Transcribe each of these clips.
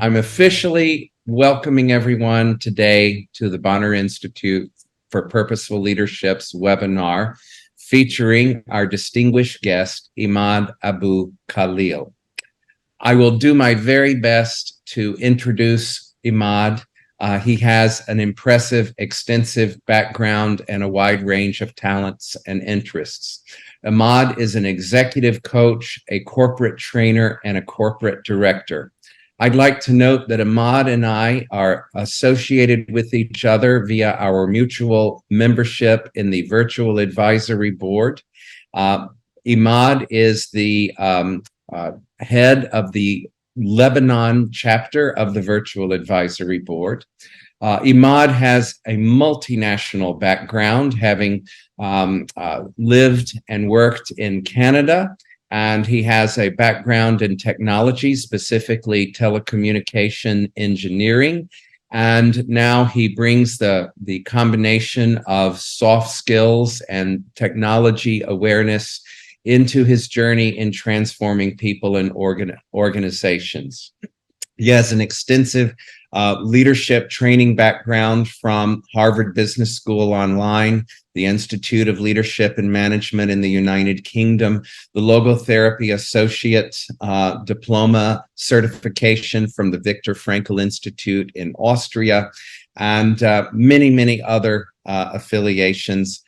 I'm officially welcoming everyone today to the Bonar Institute for Purposeful Leadership's webinar featuring our distinguished guest, Imad Abou Khalil. I will do my very best to introduce Imad. He has an impressive, extensive background and a wide range of talents and interests. Imad is an executive coach, a corporate trainer, and a corporate director. I'd like to note that Imad and I are associated with each other via our mutual membership in the Virtual Advisory Board. Imad is the head of the Lebanon chapter of the Virtual Advisory Board. Imad has a multinational background, having lived and worked in Canada, and he has a background in technology, specifically telecommunication engineering. And now he brings the combination of soft skills and technology awareness into his journey in transforming people and organizations. He has an extensive leadership training background from Harvard Business School Online, the Institute of Leadership and Management in the United Kingdom, the Logotherapy Associate Diploma certification from the Viktor Frankl Institute in Austria, and many, many other affiliations.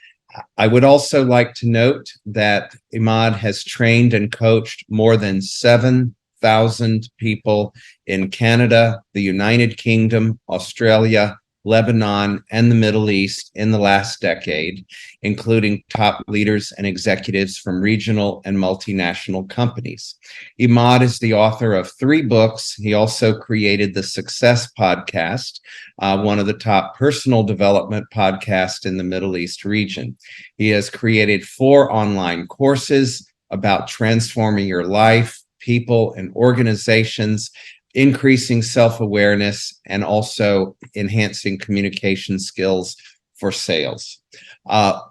I would also like to note that Imad has trained and coached more than 7,000 people in Canada, the United Kingdom, Australia, Lebanon, and the Middle East in the last decade, including top leaders and executives from regional and multinational companies. Imad is the author of 3 books. He also created the Success Podcast, one of the top personal development podcasts in the Middle East region. He has created 4 online courses about transforming your life, people, and organizations, increasing self-awareness, and also enhancing communication skills for sales. Imad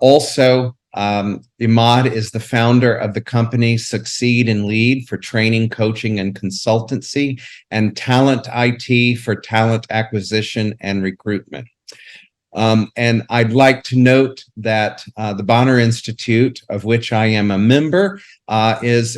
is the founder of the company SucceednLead for training, coaching, and consultancy, and Talent IT for talent acquisition and recruitment. And I'd like to note that the Bonar Institute, of which I am a member, is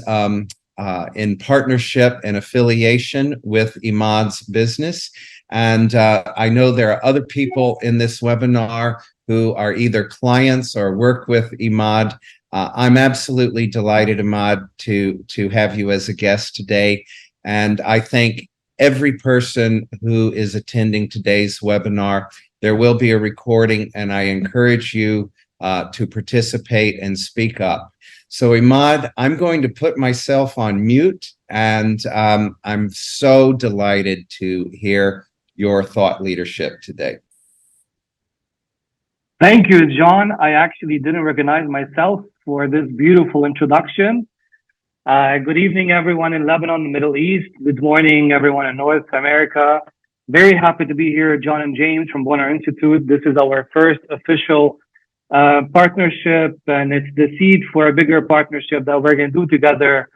in partnership and affiliation with Imad's business. And I know there are other people in this webinar who are either clients or work with Imad. I'm absolutely delighted, Imad, to have you as a guest today. And I thank every person who is attending today's webinar. There will be a recording, and I encourage you to participate and speak up. So Imad, I'm going to put myself on mute, and I'm so delighted to hear your thought leadership today. Thank you, John. I actually didn't recognize myself for this beautiful introduction. Good evening, everyone in Lebanon, the Middle East. Good morning, everyone in North America. Very happy to be here, John and James from Bonar Institute. This is our first official partnership, and it's the seed for a bigger partnership that we're going to do together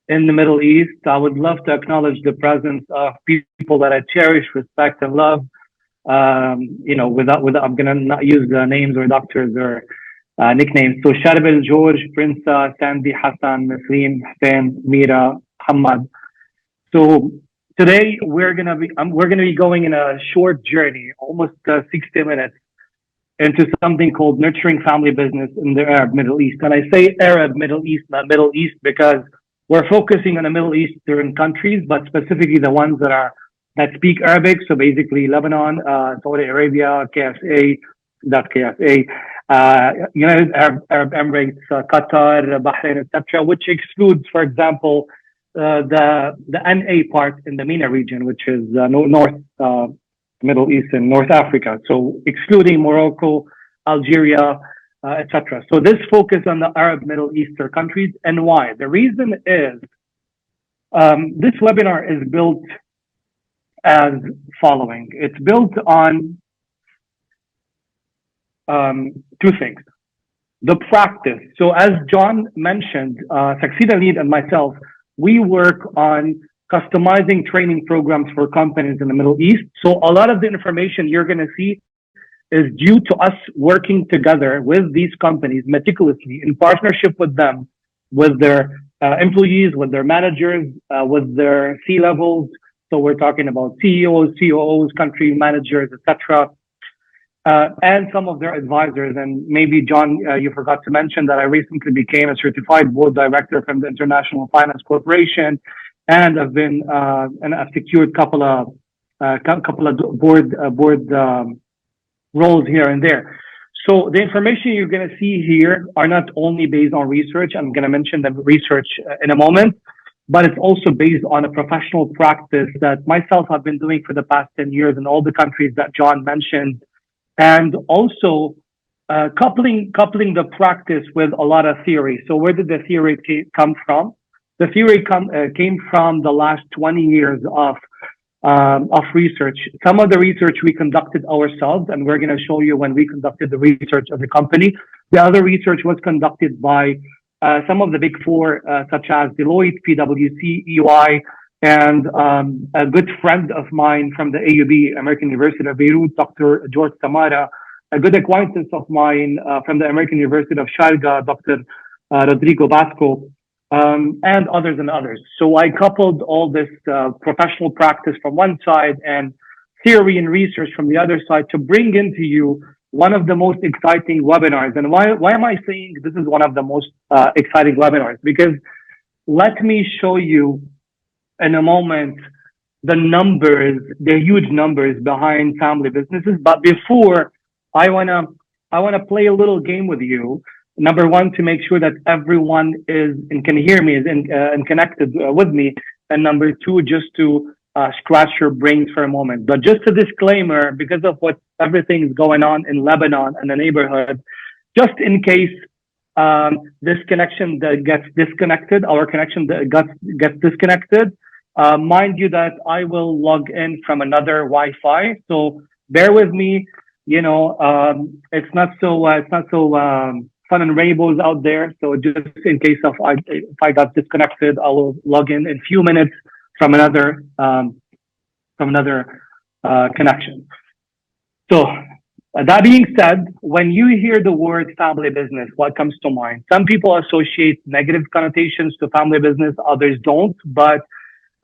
in the Middle East. I would love to acknowledge the presence of people that I cherish, respect, and love. Without I'm gonna not use the names or doctors or nicknames. So Sharbel, George, Prinsa, Sandy, Hassan, Nasreen, Hussein, Mira, Hamad. So today we're gonna be going in a short journey, almost 60 minutes, into something called nurturing family business in the Arab Middle East. And I say Arab Middle East, not Middle East, because we're focusing on the Middle Eastern countries, but specifically the ones that speak Arabic. So basically Lebanon, Saudi Arabia, KSA, United Arab Emirates, Qatar, Bahrain, etc., which excludes, for example, the NA part in the MENA region, which is North Middle East and North Africa. So excluding Morocco, Algeria, etc. So this focus on the Arab Middle Eastern countries, and why? The reason is this webinar is built as following. It's built on 2 things. The practice. So as John mentioned, SucceednLead and myself, we work on customizing training programs for companies in the Middle East. So a lot of the information you're going to see is due to us working together with these companies meticulously in partnership with them, with their employees, with their managers, with their C-levels. So we're talking about CEOs, COOs, country managers, etc., and some of their advisors. And maybe, John, you forgot to mention that I recently became a certified board director from the International Finance Corporation, and I've been and I've secured couple of board roles here and there. So the information you're going to see here are not only based on research. I'm going to mention the research in a moment, but it's also based on a professional practice that myself have been doing for the past 10 years in all the countries that John mentioned, and also coupling the practice with a lot of theory. So where did the theory come from? The theory came from the last 20 years of research. Some of the research we conducted ourselves, and we're going to show you when we conducted the research of the company. The other research was conducted by some of the big four, such as Deloitte, PwC, EY, and a good friend of mine from the AUB, American University of Beirut, Dr. George Tamara, a good acquaintance of mine from the American University of Sharjah, Dr. Rodrigo Basco, and others. So I coupled all this professional practice from one side and theory and research from the other side to bring into you one of the most exciting webinars. And why am I saying this is one of the most exciting webinars? Because let me show you in a moment the numbers, the huge numbers behind family businesses. But before, I wanna play a little game with you. Number one, to make sure that everyone is and can hear me and connected with me. And number two, just to scratch your brains for a moment. But just a disclaimer, because of what everything is going on in Lebanon and the neighborhood, just in case this connection that gets disconnected, our connection that gets disconnected, mind you that I will log in from another Wi-Fi. So bear with me. You know, it's not so fun and rainbows out there. So just in case if I got disconnected, I will log in a few minutes from another connection. So that being said, when you hear the word family business, what comes to mind? Some people associate negative connotations to family business, others don't. But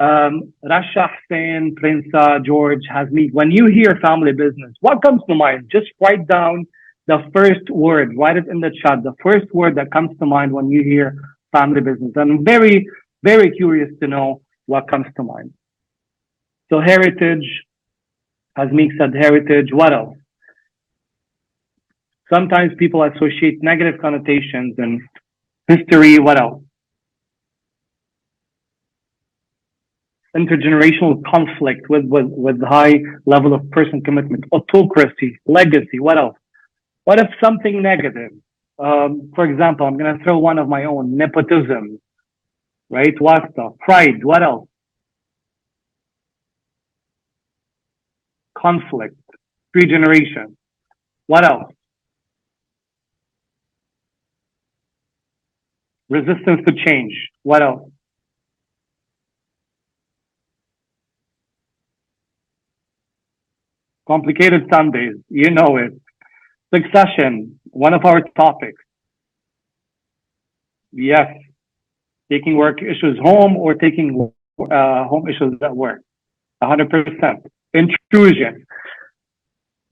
Rasha, Hussein, Prinsa, George, Hazmi, when you hear family business, what comes to mind? Just write down the first word, write it in the chat. The first word that comes to mind when you hear family business. I'm very, very curious to know what comes to mind. So heritage, as Meek said, heritage, what else? Sometimes people associate negative connotations and history, what else? Intergenerational conflict with high level of personal commitment, autocracy, legacy, what else? What if something negative? For example, I'm going to throw one of my own, nepotism, right? Wasta, pride, what else? Conflict, regeneration, what else? Resistance to change, what else? Complicated Sundays, you know it. Succession, one of our topics. Yes, taking work issues home or taking home issues at work. 100%. Intrusion.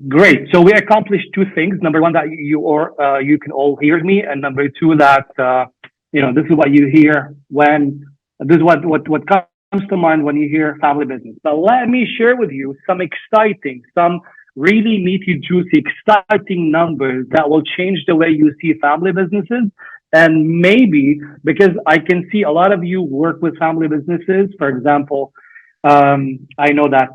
Great. So we accomplished two things. Number one, that you can all hear me, and number two, that this is what you hear when this is what comes to mind when you hear family business. But let me share with you some exciting, some really meaty, juicy, exciting numbers that will change the way you see family businesses. And maybe because I can see a lot of you work with family businesses. For example, I know that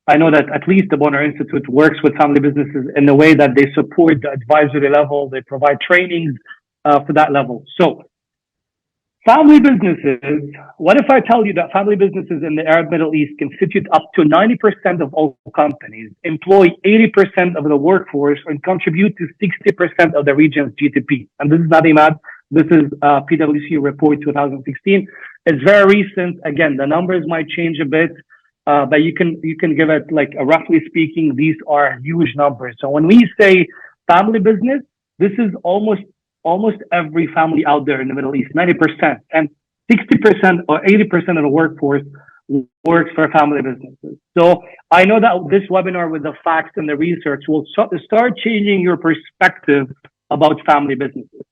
at least the Bonar Institute works with family businesses in the way that they support the advisory level, they provide trainings for that level. So family businesses, what if I tell you that family businesses in the Arab Middle East constitute up to 90% of all companies, employ 80% of the workforce, and contribute to 60% of the region's GDP? And this is not Imad, this is PwC report 2016. It's very recent. Again, the numbers might change a bit, but you can give it like roughly speaking, these are huge numbers. So when we say family business, this is almost every family out there in the Middle East, 90%, and 60% or 80% of the workforce works for family businesses. So I know that this webinar with the facts and the research will start changing your perspective about family businesses.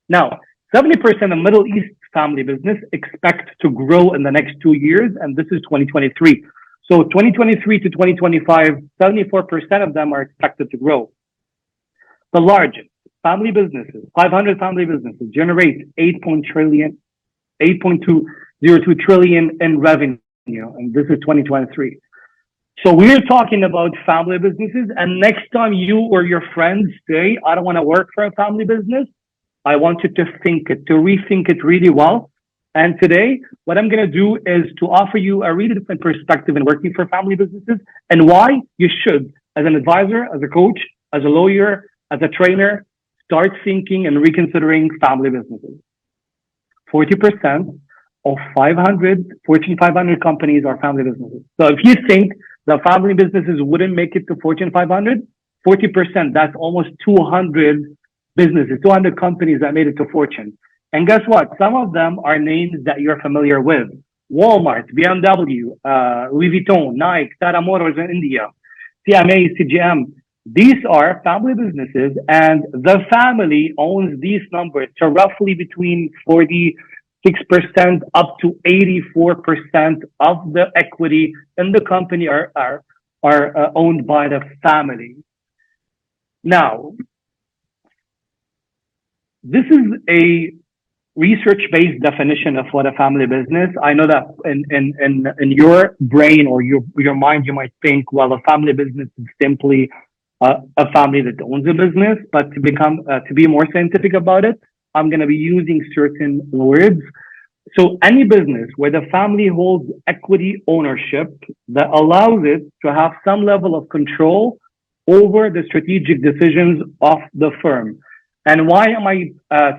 Now, 70% of Middle East family business expect to grow in the next 2 years, and this is 2023. So 2023 to 2025, 74% of them are expected to grow. The largest family businesses, 500 family businesses, generate 8.202 trillion in revenue, and this is 2023. So we're talking about family businesses, and next time you or your friends say, I don't want to work for a family business, I want you to rethink it really well. And today, what I'm going to do is to offer you a really different perspective in working for family businesses and why you should, as an advisor, as a coach, as a lawyer, as a trainer, start thinking and reconsidering family businesses. 40% of Fortune 500 companies are family businesses. So if you think the family businesses wouldn't make it to Fortune 500, 40%, that's almost 200 businesses, 200 companies that made it to Fortune. And guess what? Some of them are names that you're familiar with. Walmart, BMW, Louis Vuitton, Nike, Tata Motors in India, CMA, CGM. These are family businesses, and the family owns these numbers to roughly between 46% up to 84% of the equity in the company are owned by the family. Now, this is a research-based definition of what a family business. I know that in your brain or your mind, you might think, well, a family business is simply a family that owns a business. But to be more scientific about it, I'm going to be using certain words. So any business where the family holds equity ownership that allows it to have some level of control over the strategic decisions of the firm. And why am I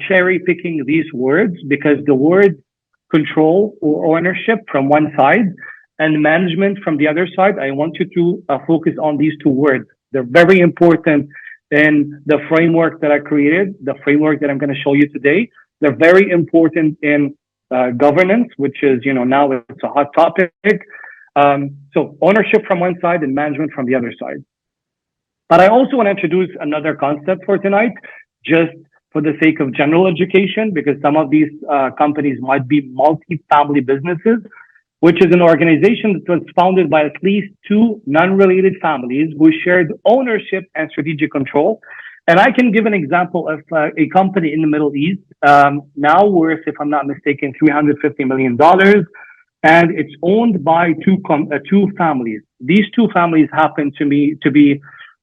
cherry picking these words? Because the word control or ownership from one side and management from the other side, I want you to focus on these two words. They're very important in the framework that I created, the framework that I'm going to show you today. They're very important in governance, which is, now it's a hot topic. So ownership from one side and management from the other side. But I also want to introduce another concept for tonight, just for the sake of general education, because some of these companies might be multi-family businesses, which is an organization that was founded by at least two non-related families who shared ownership and strategic control. And I can give an example of a company in the Middle East, now worth, if I'm not mistaken, $350 million. And it's owned by two families. These two families happen to be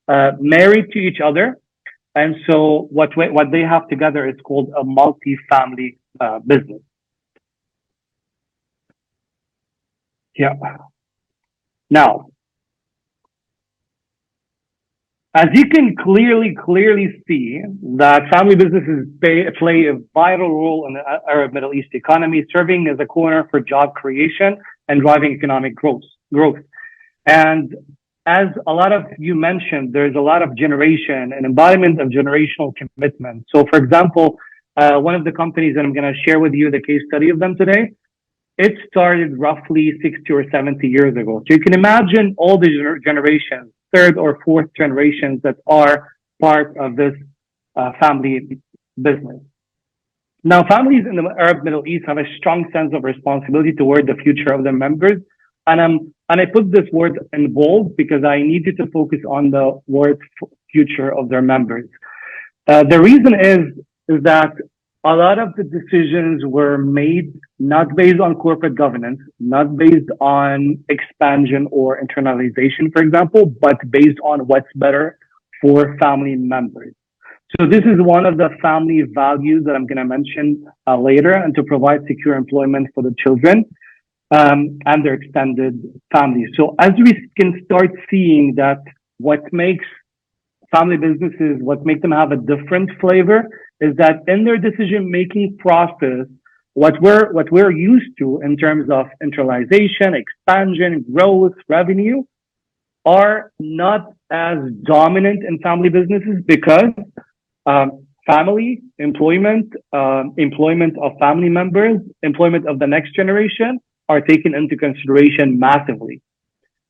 married to each other. And so what they have together is called a multi-family business. Yeah. Now, as you can clearly see that family businesses play a vital role in the Arab Middle East economy, serving as a corner for job creation and driving economic growth. And as a lot of you mentioned, there's a lot of generation and embodiment of generational commitment. So for example, one of the companies that I'm going to share with you the case study of them today, it started roughly 60 or 70 years ago. So you can imagine all the generations, third or fourth generations that are part of this family business. Now, families in the Arab Middle East have a strong sense of responsibility toward the future of their members. And I put this word in bold because I need you to focus on the word future of their members. The reason is that a lot of the decisions were made not based on corporate governance, not based on expansion or internalization, for example, but based on what's better for family members. So this is one of the family values that I'm going to mention later, and to provide secure employment for the children and their extended families. So as we can start seeing that what makes family businesses, what makes them have a different flavor is that in their decision-making process, what we're used to in terms of internalization, expansion, growth, revenue are not as dominant in family businesses because family, employment of family members, employment of the next generation are taken into consideration massively.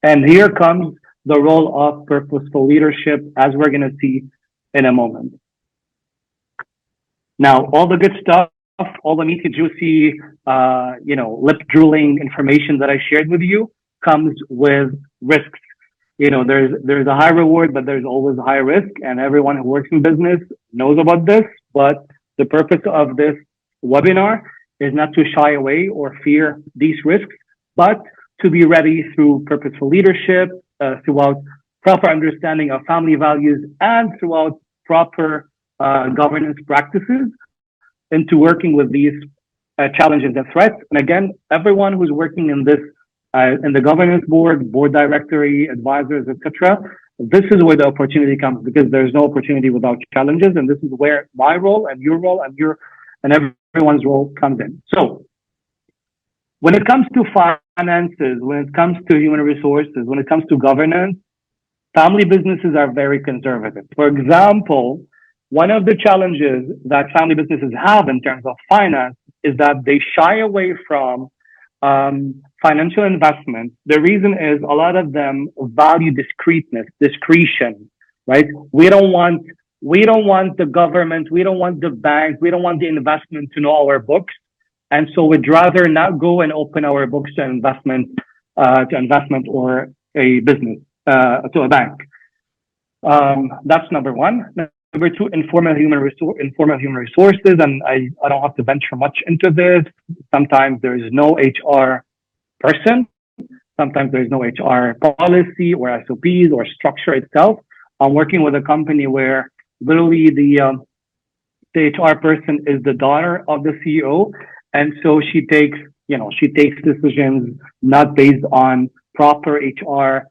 And here comes the role of purposeful leadership, as we're going to see in a moment. Now, all the good stuff, all the meaty, juicy, lip drooling information that I shared with you comes with risks. There's a high reward, but there's always a high risk, and everyone who works in business knows about this. But the purpose of this webinar is not to shy away or fear these risks, but to be ready through purposeful leadership, throughout proper understanding of family values, and throughout proper governance practices into working with these challenges and threats. And again, everyone who's working in this in the governance board directory, advisors, etc. This is where the opportunity comes, because there's no opportunity without challenges, and this is where my role and your role and everyone's role comes in. So, when it comes to finances, when it comes to human resources, when it comes to governance, family businesses are very conservative. For example, one of the challenges that family businesses have in terms of finance is that they shy away from financial investment. The reason is a lot of them value discretion, right? We don't want the government, we don't want the bank, we don't want the investment to know our books. And so we'd rather not go and open our books to investment or a business, to a bank. That's number one. Number two, informal human resources, and I don't have to venture much into this. Sometimes there is no HR person. Sometimes there is no HR policy or SOPs or structure itself. I'm working with a company where literally the HR person is the daughter of the CEO, and so she takes decisions not based on proper HR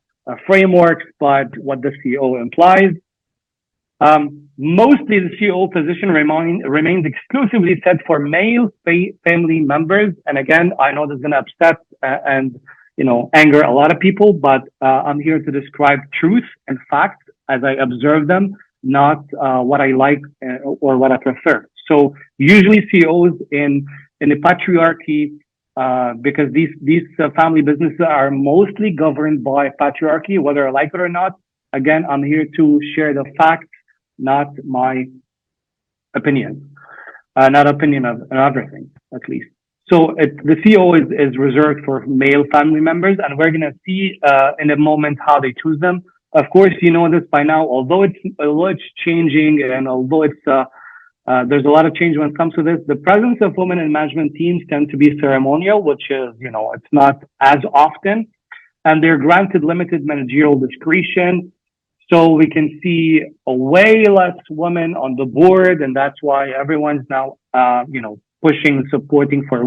frameworks, but what the CEO implies. Mostly the CEO position remains exclusively set for male family members. And again, I know this is going to upset and anger a lot of people, but I'm here to describe truth and facts as I observe them, not what I like or what I prefer. So usually CEOs in the patriarchy, because these family businesses are mostly governed by patriarchy, whether I like it or not. Again, I'm here to share the facts, not my opinion, not opinion of everything, at least. So the CEO is reserved for male family members, and we're going to see in a moment how they choose them. Of course, you know this by now. Although it's changing, and although it's there's a lot of change when it comes to this, the presence of women in management teams tend to be ceremonial, which is it's not as often, and they're granted limited managerial discretion. So we can see a way less women on the board, and that's why everyone's now, pushing, supporting for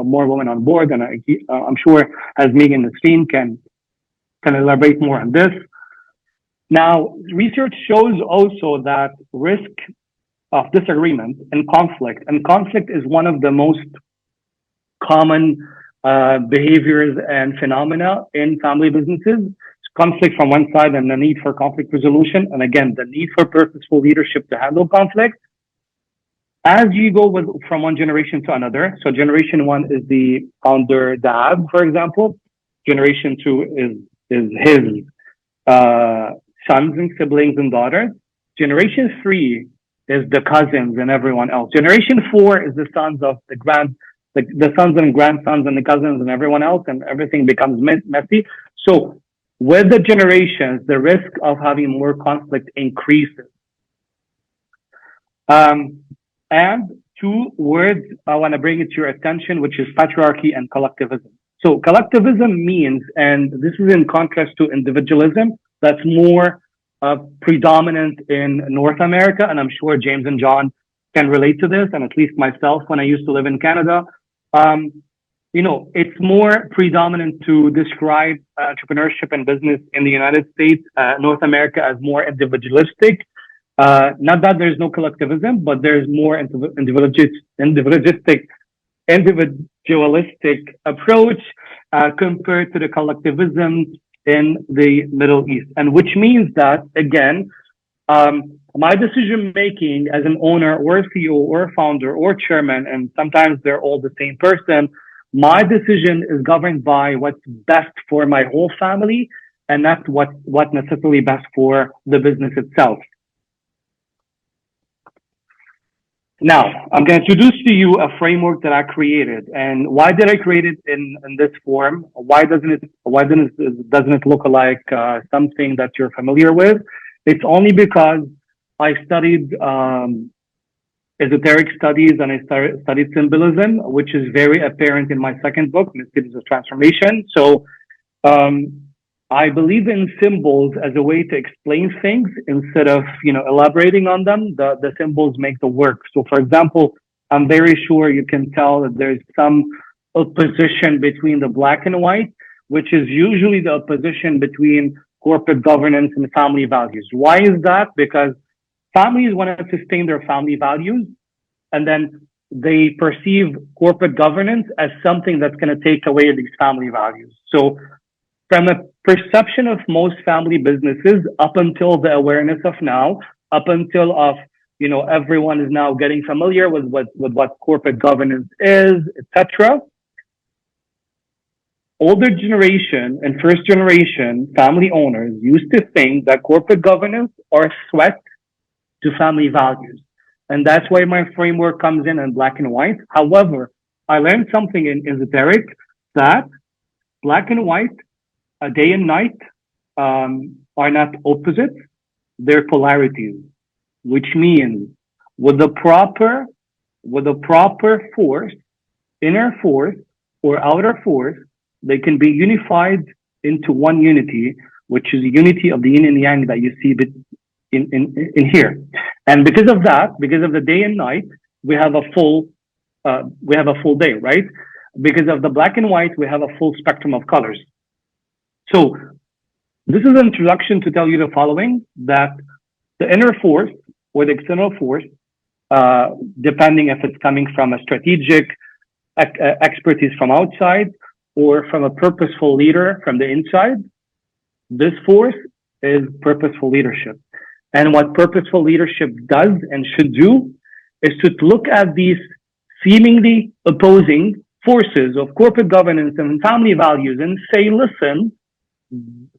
more women on board. And I'm sure, as Megan and Nasreen can elaborate more on this. Now, research shows also that risk of disagreement and conflict is one of the most common behaviors and phenomena in family businesses. Conflict from one side and the need for conflict resolution. And again, the need for purposeful leadership to handle conflict. As you go from one generation to another, so generation one is the founder dad, for example. Generation two is his sons and siblings and daughters. Generation three is the cousins and everyone else. Generation four is the sons of the sons and grandsons and the cousins and everyone else, and everything becomes messy. So with the generations, the risk of having more conflict increases. And two words I want to bring it to your attention, which is patriarchy and collectivism. So collectivism means, and this is in contrast to individualism, that's more predominant in North America, and I'm sure James and John can relate to this, and at least myself when I used to live in Canada. It's more predominant to describe entrepreneurship and business in the United States, North America, as more individualistic. Not that there's no collectivism, but there's more individualistic individualistic approach compared to the collectivism in the Middle East. And which means that, again, my decision making as an owner or CEO or founder or chairman, and sometimes they're all the same person, my decision is governed by what's best for my whole family and not what necessarily best for the business itself. Now, I'm going to introduce to you a framework that I created. And why did I create it in this form? Why doesn't it look like something that you're familiar with? It's only because I studied esoteric studies and I studied symbolism, which is very apparent in my second book, Mysteries of Transformation. So I believe in symbols as a way to explain things instead of elaborating on them. The symbols make the work. So, for example, I'm very sure you can tell that there's some opposition between the black and white, which is usually the opposition between corporate governance and family values. Why is that? Because families want to sustain their family values, and then they perceive corporate governance as something that's going to take away these family values. So from a perception of most family businesses up until the awareness of now, up until everyone is now getting familiar with what corporate governance is, etc. Older generation and first generation family owners used to think that corporate governance are a threat to family values. And that's why my framework comes in black and white. However, I learned something in esoteric that black and white, day and night, are not opposites. They're polarities, which means with the proper force, inner force or outer force, they can be unified into one unity, which is the unity of the yin and yang that you see in here. And because of that, because of the day and night, we have a full day, right? Because of the black and white, we have a full spectrum of colors. So this is an introduction to tell you the following, that the inner force or the external force, depending if it's coming from a strategic expertise from outside or from a purposeful leader from the inside, this force is purposeful leadership. And what purposeful leadership does and should do is to look at these seemingly opposing forces of corporate governance and family values and say, listen,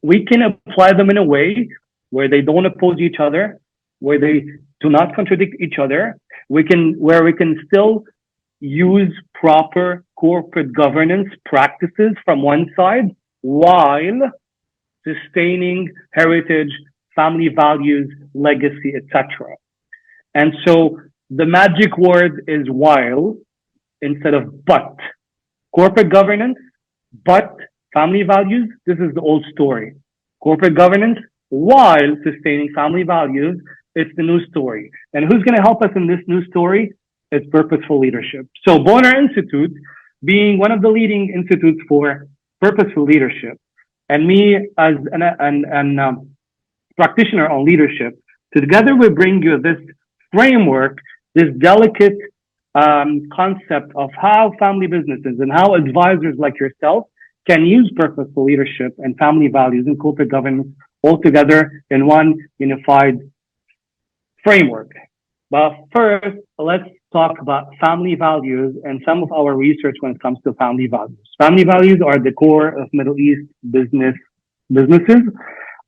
we can apply them in a way where they don't oppose each other, where they do not contradict each other, where we can still use proper corporate governance practices from one side while sustaining heritage, family values, legacy, etc. And so the magic word is while instead of but. Corporate governance, but family values, this is the old story. Corporate governance while sustaining family values, it's the new story. And who's going to help us in this new story? It's purposeful leadership. So Bonar Institute, being one of the leading institutes for purposeful leadership, and me as an practitioner on leadership, together we bring you this framework, this delicate concept of how family businesses and how advisors like yourself can use purposeful leadership and family values and corporate governance all together in one unified framework. But first, let's talk about family values and some of our research when it comes to family values. Family values are the core of Middle East businesses.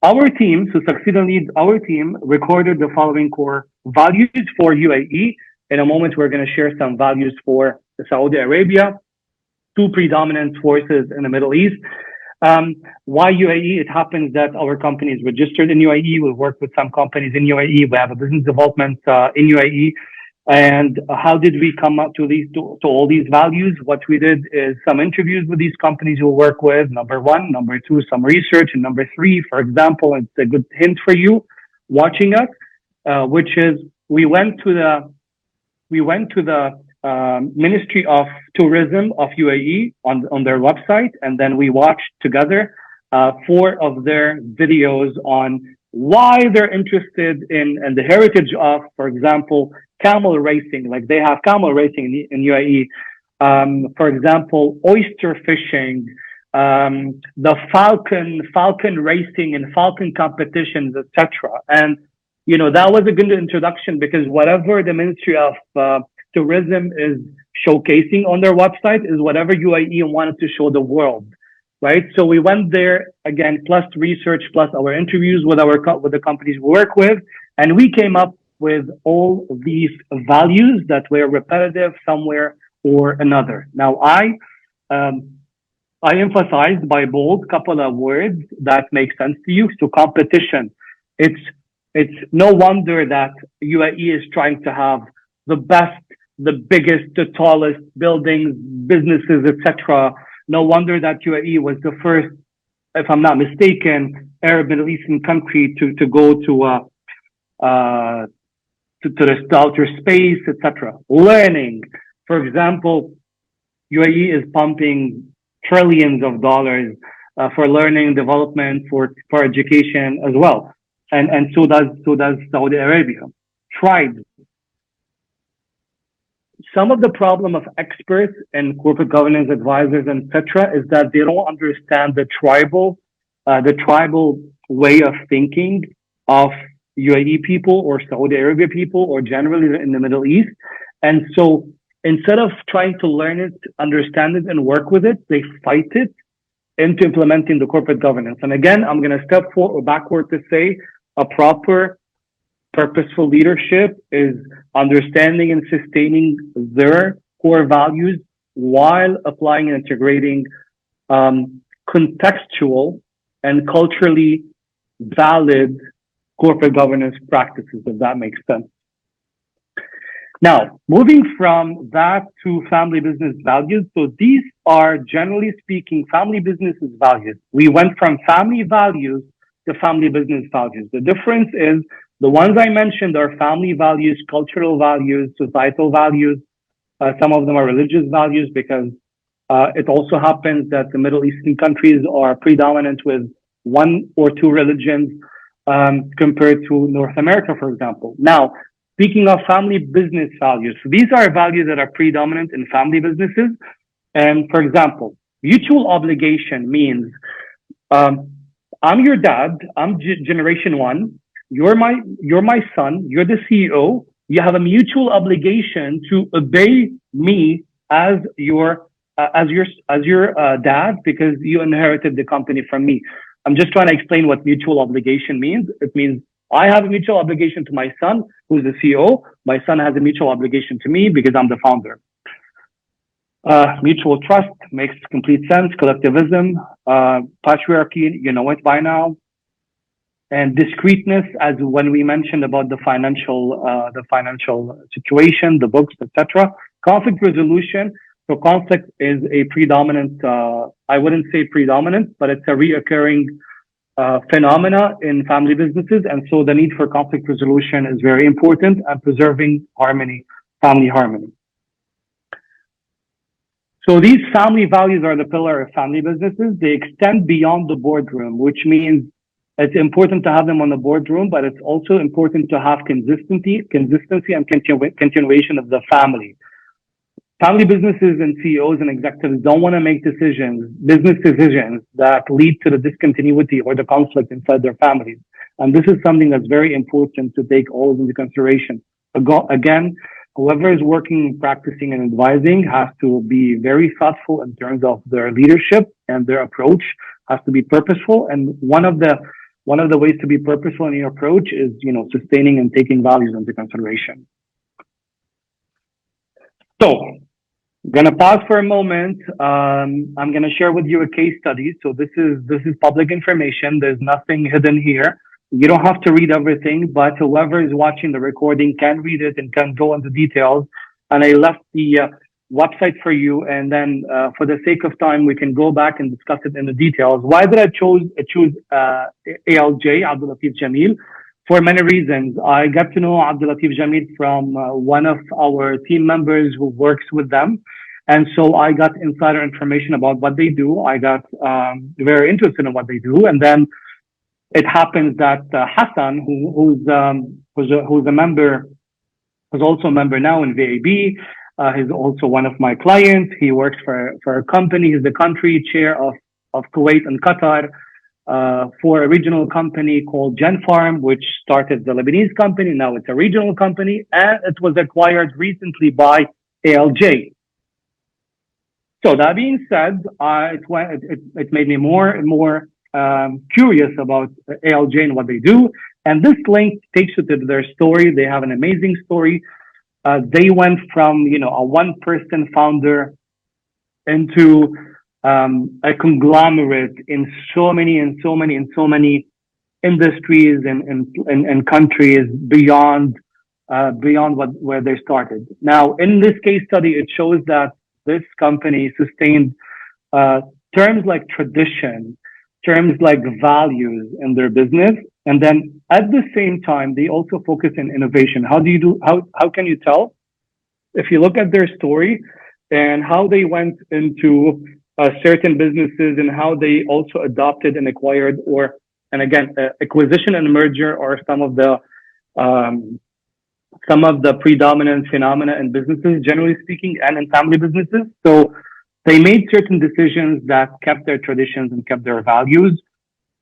Our team, so SucceednLead, our team recorded the following core values for UAE. In a moment, we're going to share some values for Saudi Arabia, two predominant forces in the Middle East. Why UAE? It happens that our company is registered in UAE. We work with some companies in UAE. We have a business development in UAE. And how did we come up to all these values? What we did is some interviews with these companies we work with, number one. Number two, some research. And number three, for example, it's a good hint for you watching us, which is we went to the Ministry of Tourism of UAE on their website, and then we watched together 4 of their videos on why they're interested in the heritage of, for example, camel racing. Like they have camel racing in UAE. For example, oyster fishing, the falcon racing and falcon competitions, etc. And that was a good introduction, because whatever the Ministry of Tourism is showcasing on their website is whatever UAE wanted to show the world, right? So we went there again, plus research, plus our interviews with the companies we work with, and we came up with all of these values that were repetitive somewhere or another. Now, I emphasized by bold couple of words that make sense to you. So competition. It's no wonder that UAE is trying to have the best, the biggest, the tallest buildings, businesses, etc. No wonder that UAE was the first, if I'm not mistaken, Arab Middle Eastern country to go to the outer space, etc. Learning, for example, UAE is pumping trillions of dollars for learning, development, for education as well, and so does Saudi Arabia. Tribes. Some of the problem of experts and corporate governance advisors, etc., is that they don't understand the tribal way of thinking of UAE people or Saudi Arabia people or generally in the Middle East. And so instead of trying to learn it, understand it, and work with it, they fight it into implementing the corporate governance. And again, I'm going to step backward to say a proper purposeful leadership is understanding and sustaining their core values while applying and integrating contextual and culturally valid corporate governance practices, if that makes sense. Now, moving from that to family business values. So these are, generally speaking, family businesses values. We went from family values to family business values. The difference is the ones I mentioned are family values, cultural values, societal values. Some of them are religious values, because it also happens that the Middle Eastern countries are predominant with one or two religions compared to North America, for example. Now, speaking of family business values, so these are values that are predominant in family businesses. And for example, mutual obligation means I'm your dad, I'm generation one, you're my son, you're the CEO, you have a mutual obligation to obey me as your dad, because you inherited the company from me. I'm just trying to explain what mutual obligation means. It means I have a mutual obligation to my son, who's the CEO. My son has a mutual obligation to me because I'm the founder. Mutual trust makes complete sense. Collectivism, patriarchy, you know it by now. And discreteness, as when we mentioned about the financial situation, the books, etc. Conflict resolution. So conflict is a predominant, I wouldn't say predominant, but it's a reoccurring phenomena in family businesses. And so the need for conflict resolution is very important, and preserving harmony, family harmony. So these family values are the pillar of family businesses. They extend beyond the boardroom, which means it's important to have them on the boardroom, but it's also important to have consistency and continuation of the family. Family businesses and CEOs and executives don't want to make business decisions that lead to the discontinuity or the conflict inside their families. And this is something that's very important to take all into consideration. Again, whoever is working, practicing, and advising has to be very thoughtful in terms of their leadership, and their approach has to be purposeful. And one of the ways to be purposeful in your approach is, sustaining and taking values into consideration. So, I'm going to pause for a moment. I'm going to share with you a case study. So this is public information. There's nothing hidden here. You don't have to read everything, but whoever is watching the recording can read it and can go into details. And I left the website for you. And then for the sake of time, we can go back and discuss it in the details. Why did I choose ALJ, Abdul Latif Jamil? For many reasons. I got to know Abdul Latif Jamil from one of our team members who works with them. And so I got insider information about what they do. I got very interested in what they do. And then it happens that Hassan, who's a member, who's also a member now in VAB, He's also one of my clients. He works for a company. He's the country chair of Kuwait and Qatar for a regional company called Genfarm, which started the Lebanese company. Now it's a regional company, and it was acquired recently by ALJ. So that being said, it made me more and more curious about ALJ and what they do. And this link takes you to their story. They have an amazing story. They went from a one-person founder into a conglomerate in so many industries and countries beyond where they started. Now, in this case study, it shows that this company sustained terms like tradition, terms like values in their business, and then at the same time they also focus on innovation. How can you tell? If you look at their story and how they went into certain businesses and how they also adopted and acquired, acquisition and merger are some of the predominant phenomena in businesses, generally speaking, and in family businesses. So they made certain decisions that kept their traditions and kept their values.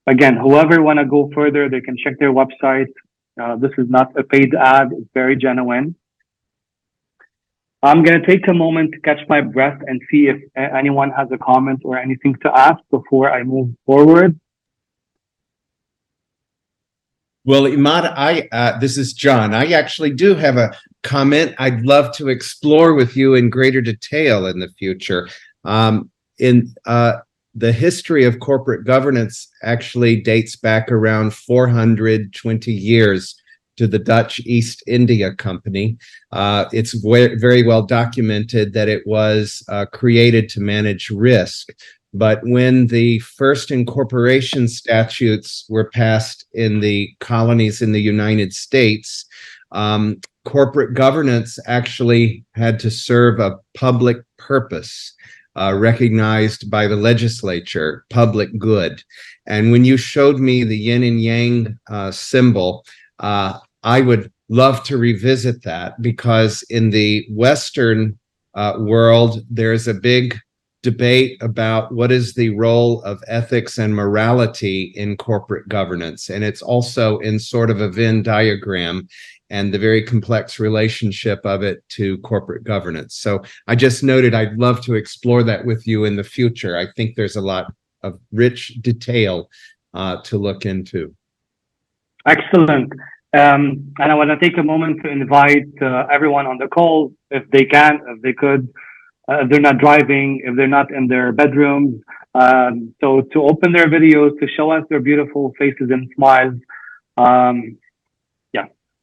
Again, whoever want to go further, they can check their website. This is not a paid ad. It's very genuine. I'm going to take a moment to catch my breath and see if anyone has a comment or anything to ask before I move forward. Well, Imad, this is John. I actually do have a comment I'd love to explore with you in greater detail in the future. The history of corporate governance actually dates back around 420 years to the Dutch East India Company. It's very well documented that it was created to manage risk. But when the first incorporation statutes were passed in the colonies in the United States, corporate governance actually had to serve a public purpose, recognized by the legislature, public good. And when you showed me the yin and yang symbol, I would love to revisit that, because in the Western world, there's a big debate about what is the role of ethics and morality in corporate governance. And it's also in sort of a Venn diagram and the very complex relationship of it to corporate governance. So I just noted I'd love to explore that with you in the future. I think there's a lot of rich detail to look into. Excellent. And I want to take a moment to invite everyone on the call, if they can, if they could, if they're not driving, if they're not in their bedrooms, so to open their videos, to show us their beautiful faces and smiles.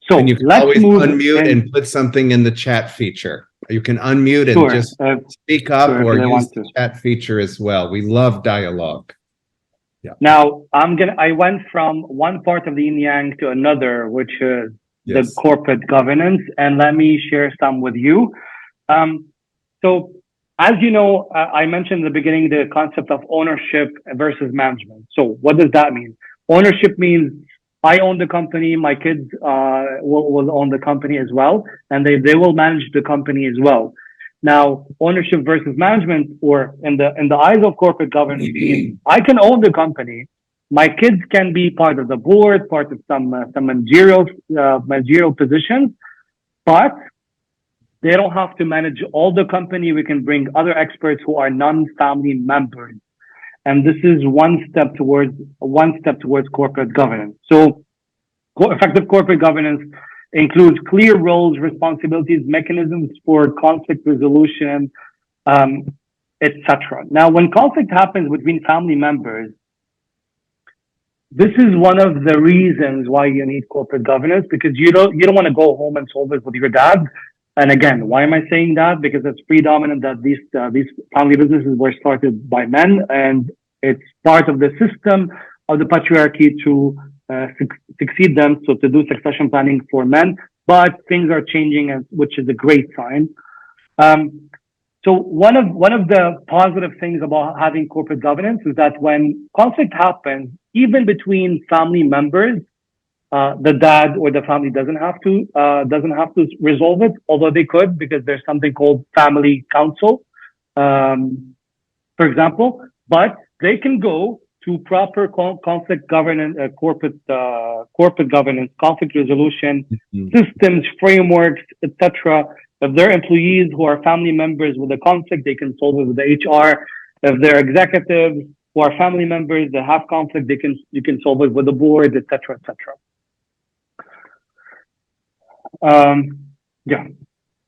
So and you can always unmute and put something in the chat feature. You can unmute and just speak up, or use the chat feature as well. We love dialogue. Yeah. Now I went from one part of the yin yang to another, which is the corporate governance, and let me share some with you. So as you know, I mentioned in the beginning the concept of ownership versus management. So what does that mean? Ownership means I own the company, my kids will own the company as well, and they will manage the company as well. Now, ownership versus management, or in the eyes of corporate governance, means I can own the company, my kids can be part of the board, part of some managerial positions, but they don't have to manage all the company. We can bring other experts who are non-family members. And this is one step towards corporate governance. So effective corporate governance includes clear roles, responsibilities, mechanisms for conflict resolution, etc. Now, when conflict happens between family members, this is one of the reasons why you need corporate governance, because you don't want to go home and solve it with your dad. And again, why am I saying that? Because it's predominant that these family businesses were started by men, and it's part of the system of the patriarchy to succeed them, so to do succession planning for men. But things are changing, which is a great sign. So one of the positive things about having corporate governance is that when conflict happens, even between family members, The dad or the family doesn't have to resolve it, although they could, because there's something called family council, for example. But they can go to proper conflict governance, corporate governance, conflict resolution systems, frameworks, etc. If they're employees who are family members with a conflict, they can solve it with the HR. If they're executives who are family members that have conflict, you can solve it with the board, etc., etc. Yeah.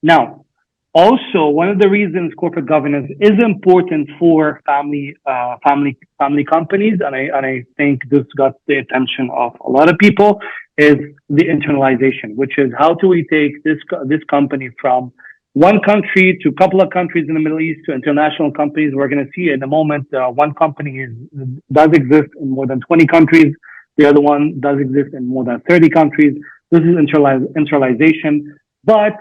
Now, also, one of the reasons corporate governance is important for family companies, and I think this got the attention of a lot of people, is the internalization, which is how do we take this company from one country to a couple of countries in the Middle East to international companies. We're going to see in a moment one company does exist in more than 20 countries. The other one does exist in more than 30 countries. This is internalization, but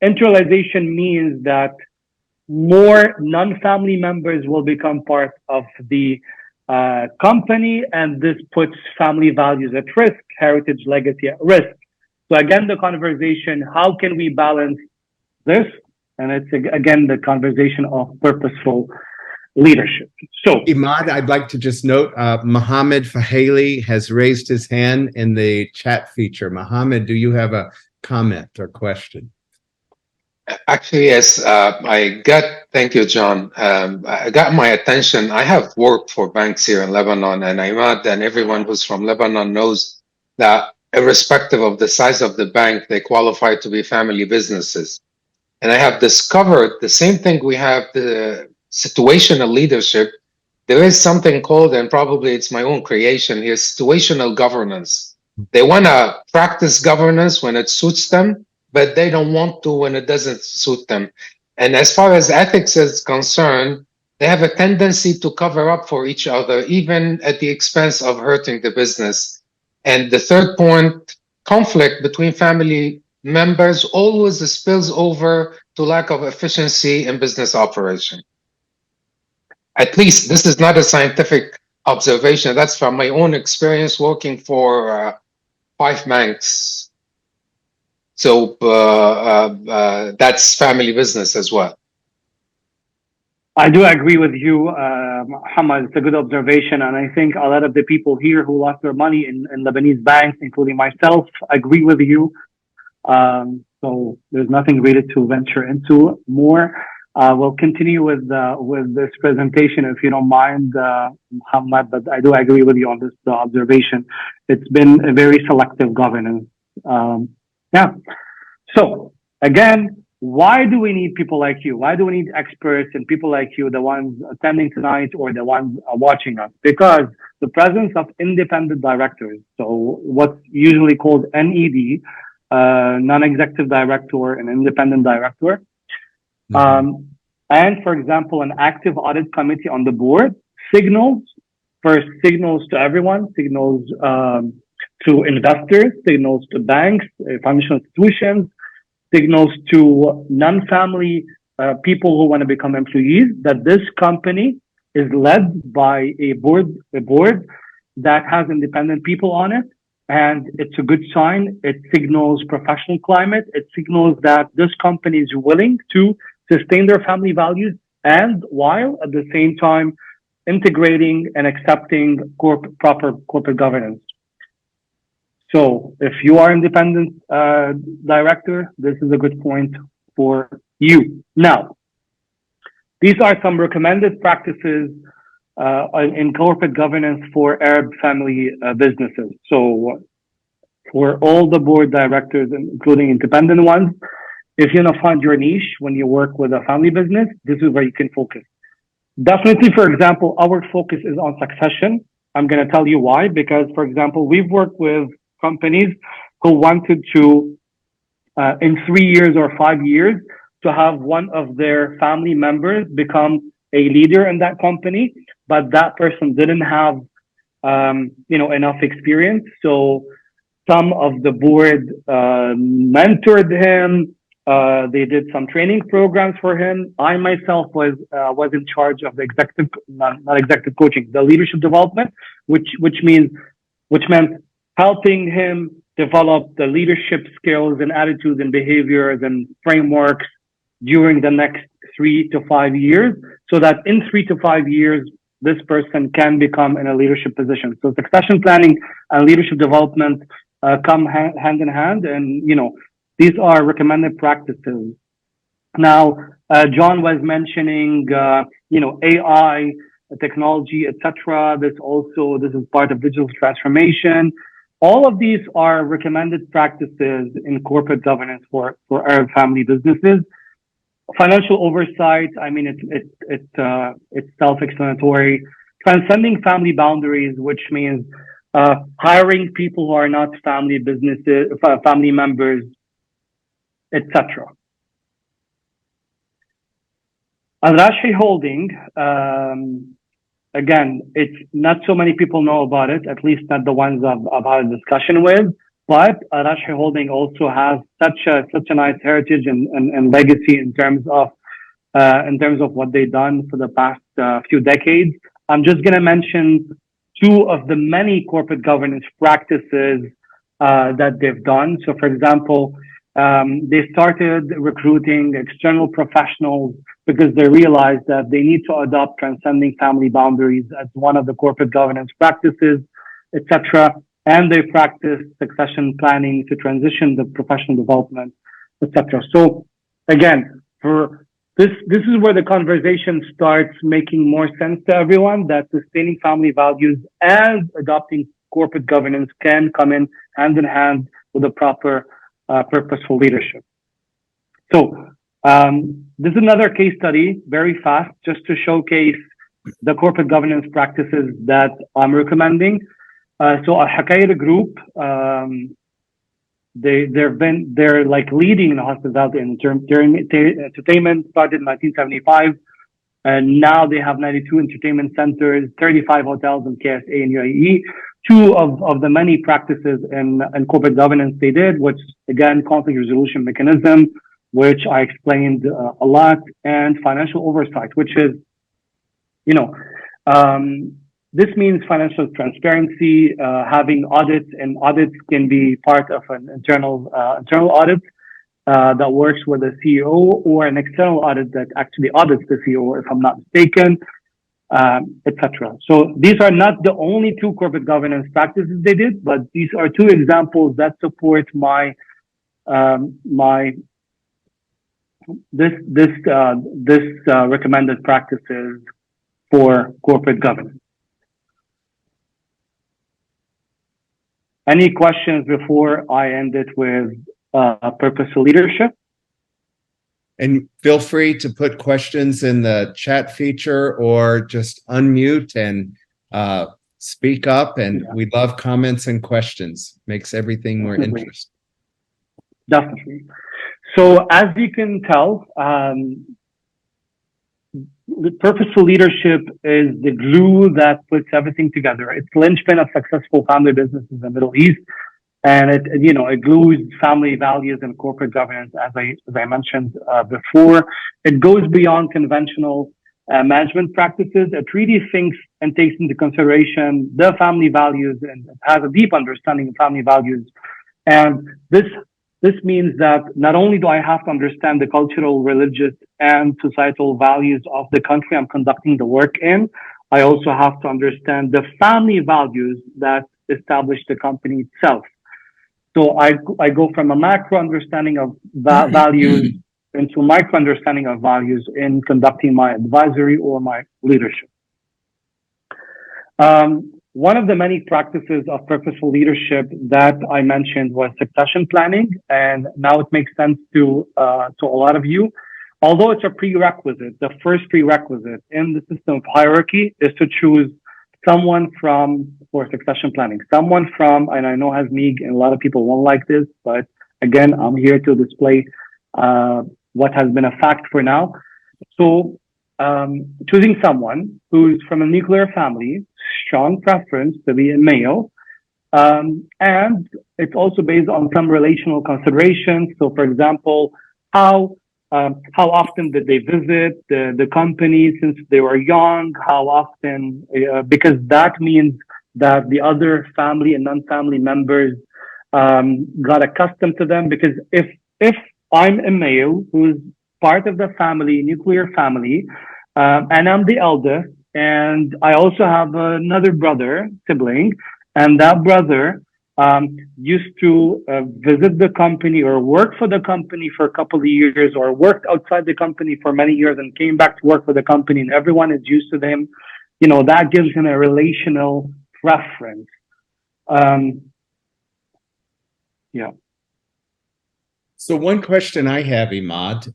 internalization means that more non-family members will become part of the company, and this puts family values at risk, heritage, legacy at risk. So again, the conversation, how can we balance this? And it's again the conversation of purposeful leadership. So Imad, I'd like to just note, Mohammed Fahali has raised his hand in the chat feature. Mohammed, do you have a comment or question? Actually, yes. Thank you, John. I got my attention. I have worked for banks here in Lebanon, and Imad and everyone who's from Lebanon knows that irrespective of the size of the bank, they qualify to be family businesses. And I have discovered the same thing. We have the situational leadership. There is something called, and probably it's my own creation here, situational governance. They want to practice governance when it suits them, but they don't want to when it doesn't suit them. And as far as ethics is concerned, they have a tendency to cover up for each other, even at the expense of hurting the business. And the third point, conflict between family members always spills over to lack of efficiency in business operation. At least this is not a scientific observation. That's from my own experience working for 5 banks. So that's family business as well. I do agree with you, Muhammad. It's a good observation. And I think a lot of the people here who lost their money in Lebanese banks, including myself, agree with you. So there's nothing really to venture into more. We'll continue with this presentation if you don't mind, Muhammad, but I do agree with you on this observation. It's been a very selective governance. Yeah. So again, why do we need people like you? Why do we need experts and people like you, the ones attending tonight or the ones watching us? Because the presence of independent directors, so what's usually called NED, non-executive director and independent director, and for example, an active audit committee on the board signals to everyone, signals to investors, signals to banks, financial institutions, signals to non-family people who want to become employees that this company is led by a board that has independent people on it. And it's a good sign. It signals professional climate. It signals that this company is willing to sustain their family values and while at the same time integrating and accepting proper corporate governance. So if you are independent director, this is a good point for you. Now, these are some recommended practices in corporate governance for Arab family businesses. So for all the board directors, including independent ones, if you want to find your niche when you work with a family business, this is where you can focus. Definitely, for example, our focus is on succession. I'm going to tell you why, because, for example, we've worked with companies who wanted to, in 3 years or 5 years, to have one of their family members become a leader in that company, but that person didn't have, enough experience. So some of the board mentored him. They did some training programs for him. I myself was in charge of the not executive coaching, the leadership development, which meant helping him develop the leadership skills and attitudes and behaviors and frameworks during the next 3 to 5 years, so that in 3 to 5 years, this person can become in a leadership position. So succession planning and leadership development come hand in hand, and these are recommended practices. Now, John was mentioning, AI, technology, etc. This is part of digital transformation. All of these are recommended practices in corporate governance for Arab family businesses. Financial oversight, I mean, it's self-explanatory. Transcending family boundaries, which means hiring people who are not family members, etc. Al-Rashhi Holding, again, it's not so many people know about it, at least not the ones I've had a discussion with. But Al-Rashhi Holding also has such a nice heritage and legacy in terms of what they've done for the past few decades. I'm just going to mention two of the many corporate governance practices that they've done. So, for example, they started recruiting external professionals because they realized that they need to adopt transcending family boundaries as one of the corporate governance practices, etc. And they practice succession planning to transition the professional development, etc. So again, for this is where the conversation starts making more sense to everyone, that sustaining family values and adopting corporate governance can come in hand with a proper purposeful leadership. So this is another case study, very fast, just to showcase the corporate governance practices that I'm recommending. So Al-Hakair Group, they're like leading in hospitality and entertainment, started in 1975, and now they have 92 entertainment centers, 35 hotels in KSA and UAE. Two of the many practices in corporate governance they did, which again, conflict resolution mechanism, which I explained a lot, and financial oversight, which is, this means financial transparency, having audits, and audits can be part of an internal audit that works with the CEO, or an external audit that actually audits the CEO, if I'm not mistaken, etc. So these are not the only two corporate governance practices they did, but these are two examples that support my recommended practices for corporate governance. Any questions before I end it with purposeful leadership? And feel free to put questions in the chat feature or just unmute and speak up. And we love comments and questions. Makes everything more interesting. Definitely. So as you can tell, the purposeful leadership is the glue that puts everything together. It's the linchpin of successful family businesses in the Middle East. And it glues family values and corporate governance, as I mentioned before. It goes beyond conventional management practices. It really thinks and takes into consideration the family values and has a deep understanding of family values. And this means that not only do I have to understand the cultural, religious, and societal values of the country I'm conducting the work in, I also have to understand the family values that establish the company itself. So I go from a macro understanding of values into micro understanding of values in conducting my advisory or my leadership. One of the many practices of purposeful leadership that I mentioned was succession planning, and now it makes sense to a lot of you. Although it's a prerequisite, the first prerequisite in the system of hierarchy is to choose someone for succession planning. Someone from, and I know Hasmeeg and a lot of people won't like this, but again, I'm here to display what has been a fact for now. So choosing someone who's from a nuclear family, strong preference to be a male, and it's also based on some relational considerations. So for example, how often did they visit the company since they were young? How often? Because that means that the other family and non-family members got accustomed to them. Because if I'm a male who's part of the family, nuclear family, and I'm the eldest, and I also have another brother, sibling, and that brother used to visit the company or work for the company for a couple of years, or worked outside the company for many years and came back to work for the company, and everyone is used to him, that gives him a relational preference. Yeah. So one question I have, Imad,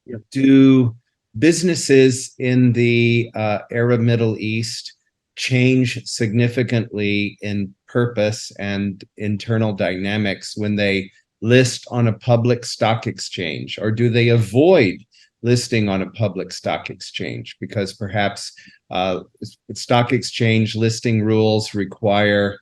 Yeah. do businesses in the Arab Middle East change significantly in purpose and internal dynamics when they list on a public stock exchange, or do they avoid listing on a public stock exchange because perhaps stock exchange listing rules require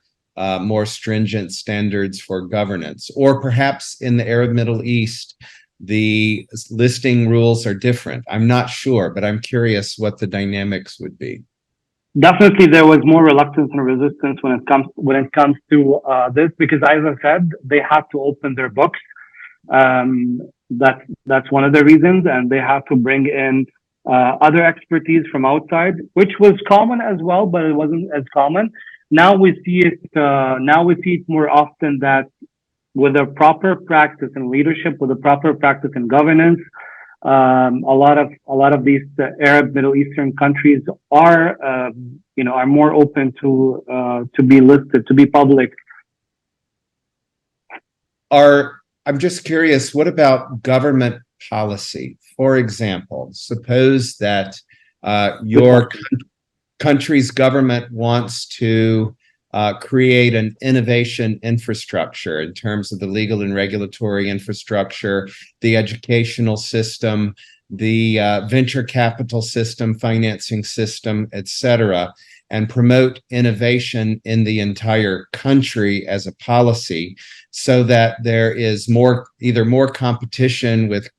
more stringent standards for governance, or perhaps in the Arab Middle East, the listing rules are different? I'm not sure, but I'm curious what the dynamics would be. Definitely, there was more reluctance and resistance when it comes to this, because, as I said, they have to open their books. That's one of the reasons, and they have to bring in other expertise from outside, which was common as well, but it wasn't as common. Now we see it. Now we see it more often, that with a proper practice in leadership, with a proper practice in governance, a lot of these Arab Middle Eastern countries are more open to be listed, to be public. I'm just curious, what about government policy? For example, suppose that your country's government wants to create an innovation infrastructure in terms of the legal and regulatory infrastructure, the educational system, the venture capital system, financing system, etc., and promote innovation in the entire country as a policy, so that there is either more competition with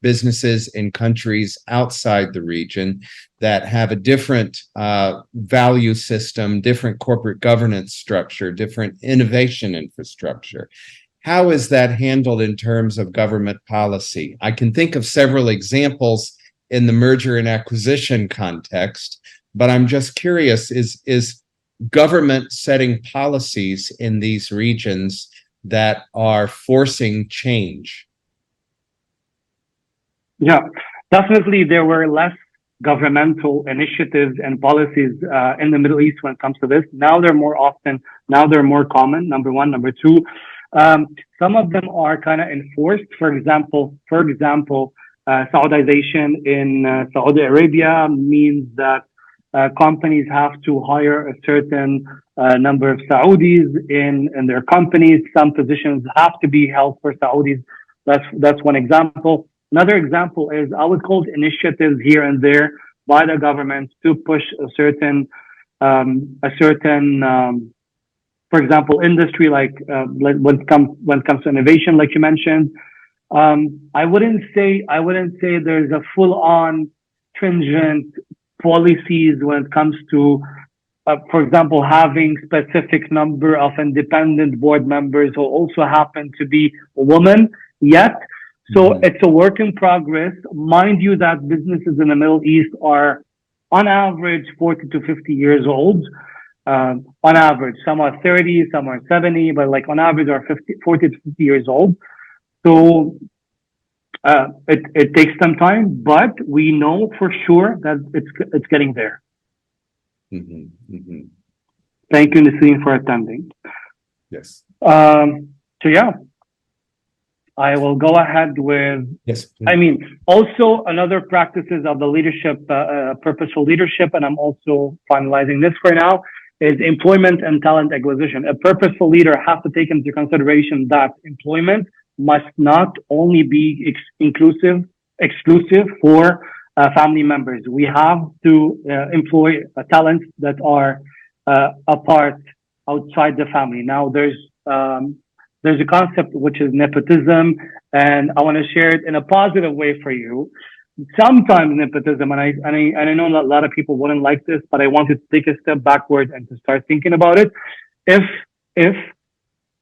businesses in countries outside the region that have a different value system, different corporate governance structure, different innovation infrastructure. How is that handled in terms of government policy? I can think of several examples in the merger and acquisition context, but I'm just curious, is government setting policies in these regions that are forcing change? Yeah, definitely there were less governmental initiatives and policies in the Middle East when it comes to this. Now they're more common, number one. Number two, some of them are kind of enforced. For example, Saudization in Saudi Arabia means that companies have to hire a certain number of Saudis in their companies. Some positions have to be held for Saudis. That's one example. Another example is, I would call initiatives here and there by the government to push a certain, for example, industry, like when it comes to innovation, like you mentioned. I wouldn't say there's a full-on stringent policies when it comes to, for example, having specific number of independent board members who also happen to be a woman yet. So it's a work in progress. Mind you that businesses in the Middle East are on average 40 to 50 years old. On average, some are 30, some are 70, but like on average are 40 to 50 years old. So it takes some time, but we know for sure that it's getting there. Thank you, Nasreen, for attending. Yes. So yeah, I will go ahead with. Yes. I mean, also another practices of the leadership, purposeful leadership, and I'm also finalizing this for now, is employment and talent acquisition. A purposeful leader has to take into consideration that employment must not only be exclusive for family members. We have to employ talents that are apart outside the family. Now, there's a concept which is nepotism, and I want to share it in a positive way for you. Sometimes nepotism, and I know a lot of people wouldn't like this, but I wanted to take a step backward and to start thinking about it. If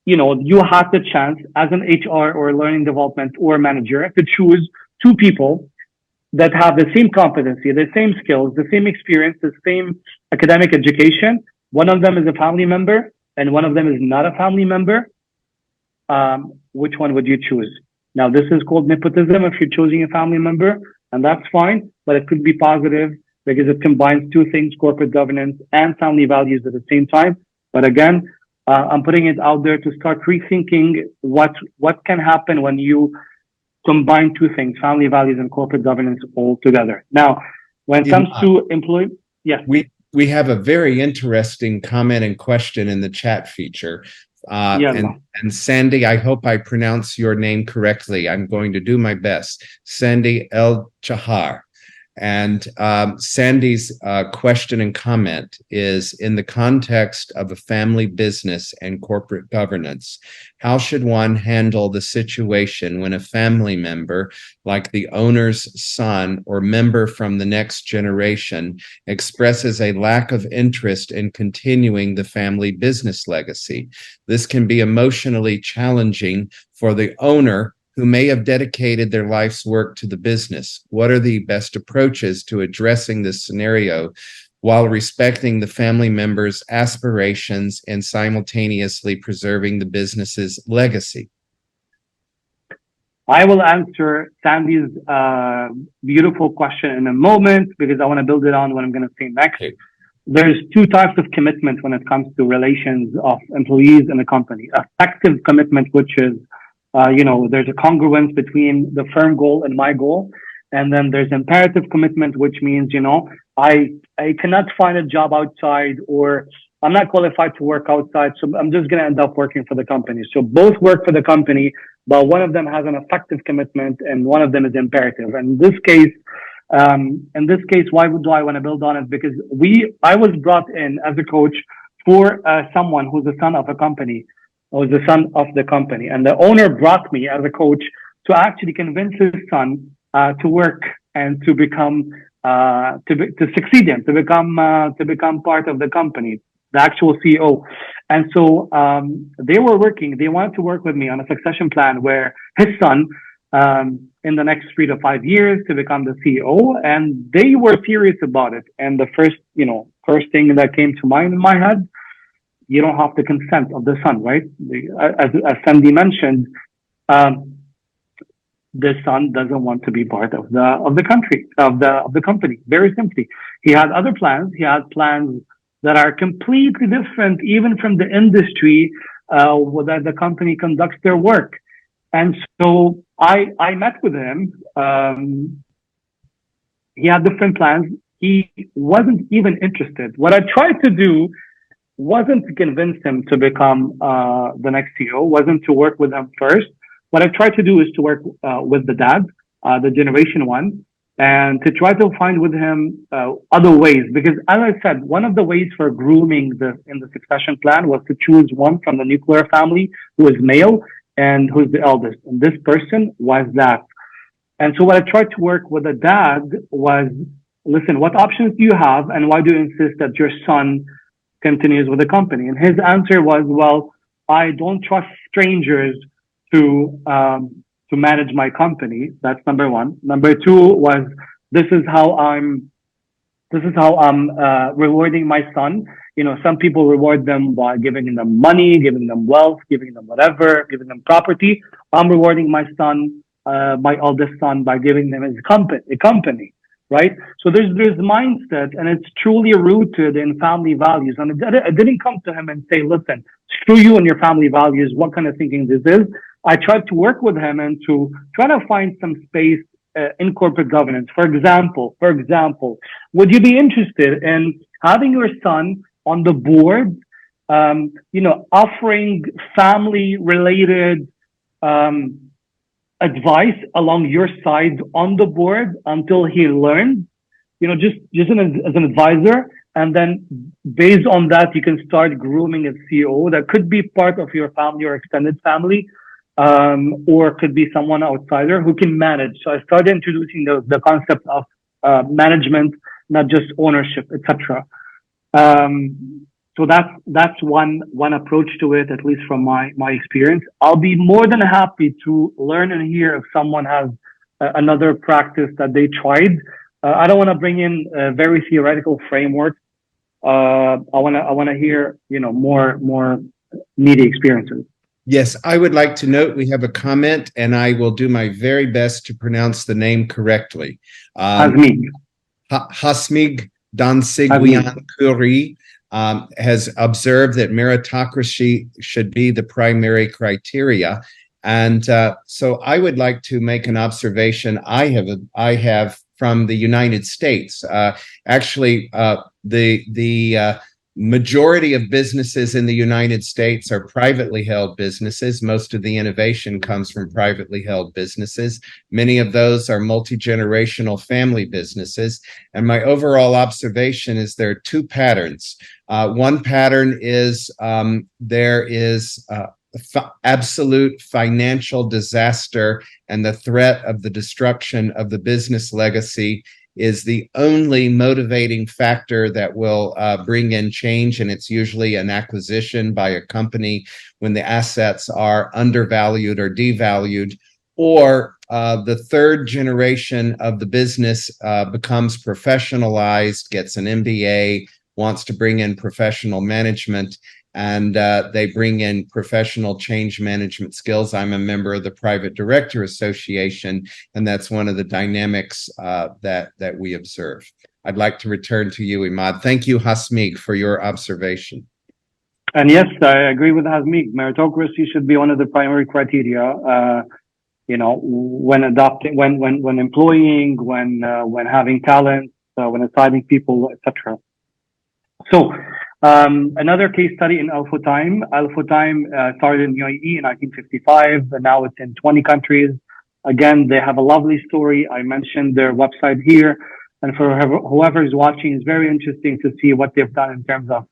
you had the chance as an HR or learning development or manager to choose two people that have the same competency, the same skills, the same experience, the same academic education. One of them is a family member and one of them is not a family member. Which one would you choose? Now, this is called nepotism if you're choosing a family member, and that's fine, but it could be positive because it combines two things, corporate governance and family values at the same time. But again, I'm putting it out there to start rethinking what can happen when you combine two things, family values and corporate governance all together. Now, when it comes to employee, yes. We have a very interesting comment and question in the chat feature. And Sandy, I hope I pronounce your name correctly. I'm going to do my best. Sandy El Chahar. And Sandy's question and comment is, in the context of a family business and corporate governance, how should one handle the situation when a family member, like the owner's son or member from the next generation, expresses a lack of interest in continuing the family business legacy? This can be emotionally challenging for the owner, who may have dedicated their life's work to the business. What are the best approaches to addressing this scenario while respecting the family member's aspirations and simultaneously preserving the business's legacy? I will answer Sandy's beautiful question in a moment because I want to build it on what I'm going to say next. Okay. There's two types of commitment when it comes to relations of employees in a company. Effective commitment, which is there's a congruence between the firm goal and my goal. And then there's imperative commitment, which means, I cannot find a job outside, or I'm not qualified to work outside. So I'm just going to end up working for the company. So both work for the company, but one of them has an effective commitment and one of them is imperative. And in this case, why do I want to build on it? Because I was brought in as a coach for someone who's the son of a company. I was the son of the company, and the owner brought me as a coach to actually convince his son to work and to become to succeed him, to become part of the company, the actual CEO. And so they wanted to work with me on a succession plan where his son in the next 3 to 5 years to become the CEO, and they were serious about it. And the first thing that came to mind in my head, you don't have the consent of the son, right? As Sandy mentioned, the son doesn't want to be part of the company. Very simply, he had other plans. He had plans that are completely different, even from the industry that the company conducts their work. And so I met with him. He had different plans. He wasn't even interested. What I tried to do wasn't to convince him to become the next CEO, wasn't to work with him first. What I tried to do is to work with the dad, the generation one, and to try to find with him other ways. Because as I said, one of the ways for grooming in the succession plan was to choose one from the nuclear family who is male and who's the eldest. And this person was that. And so what I tried to work with the dad was, listen, what options do you have and why do you insist that your son continues with the company? And his answer was, well, I don't trust strangers to manage my company. That's number one. Number two was, this is how I'm rewarding my son. Some people reward them by giving them money, giving them wealth, giving them whatever, giving them property. I'm rewarding my son, my eldest son, by giving them a company. Right? So there's mindset, and it's truly rooted in family values. And I didn't come to him and say, listen, screw you and your family values. What kind of thinking this is? I tried to work with him and to try to find some space in corporate governance. For example, would you be interested in having your son on the board, offering family related advice along your side on the board until he learns, just as an advisor, and then based on that you can start grooming a CEO that could be part of your family or extended family, or could be someone outsider who can manage. So I started introducing the concept of management, not just ownership, etc. So that's one approach to it, at least from my experience. I'll be more than happy to learn and hear if someone has another practice that they tried. I don't want to bring in a very theoretical framework. I want to hear more meaty experiences. Yes, I would like to note we have a comment, and I will do my very best to pronounce the name correctly. Hasmig Dansigwian Kuri has observed that meritocracy should be the primary criteria. And so I would like to make an observation I have from the United States. Actually, the majority of businesses in the United States are privately held businesses. Most of the innovation comes from privately held businesses. Many of those are multi-generational family businesses. And my overall observation is there are two patterns. One pattern is there is absolute financial disaster, and the threat of the destruction of the business legacy is the only motivating factor that will bring in change. And it's usually an acquisition by a company when the assets are undervalued or devalued, or the third generation of the business becomes professionalized, gets an MBA, wants to bring in professional management, and they bring in professional change management skills. I'm a member of the Private Director Association, and that's one of the dynamics that we observe. I'd like to return to you, Imad. Thank you, Hasmig, for your observation. And yes, I agree with Hasmig. Meritocracy should be one of the primary criteria. When adopting, when employing, when having talent, when assigning people, etc. So. Another case study in Al-Futtaim. Al-Futtaim started in UAE in 1955, and now it's in 20 countries. Again, they have a lovely story. I mentioned their website here, and for whoever is watching, it's very interesting to see what they've done in terms of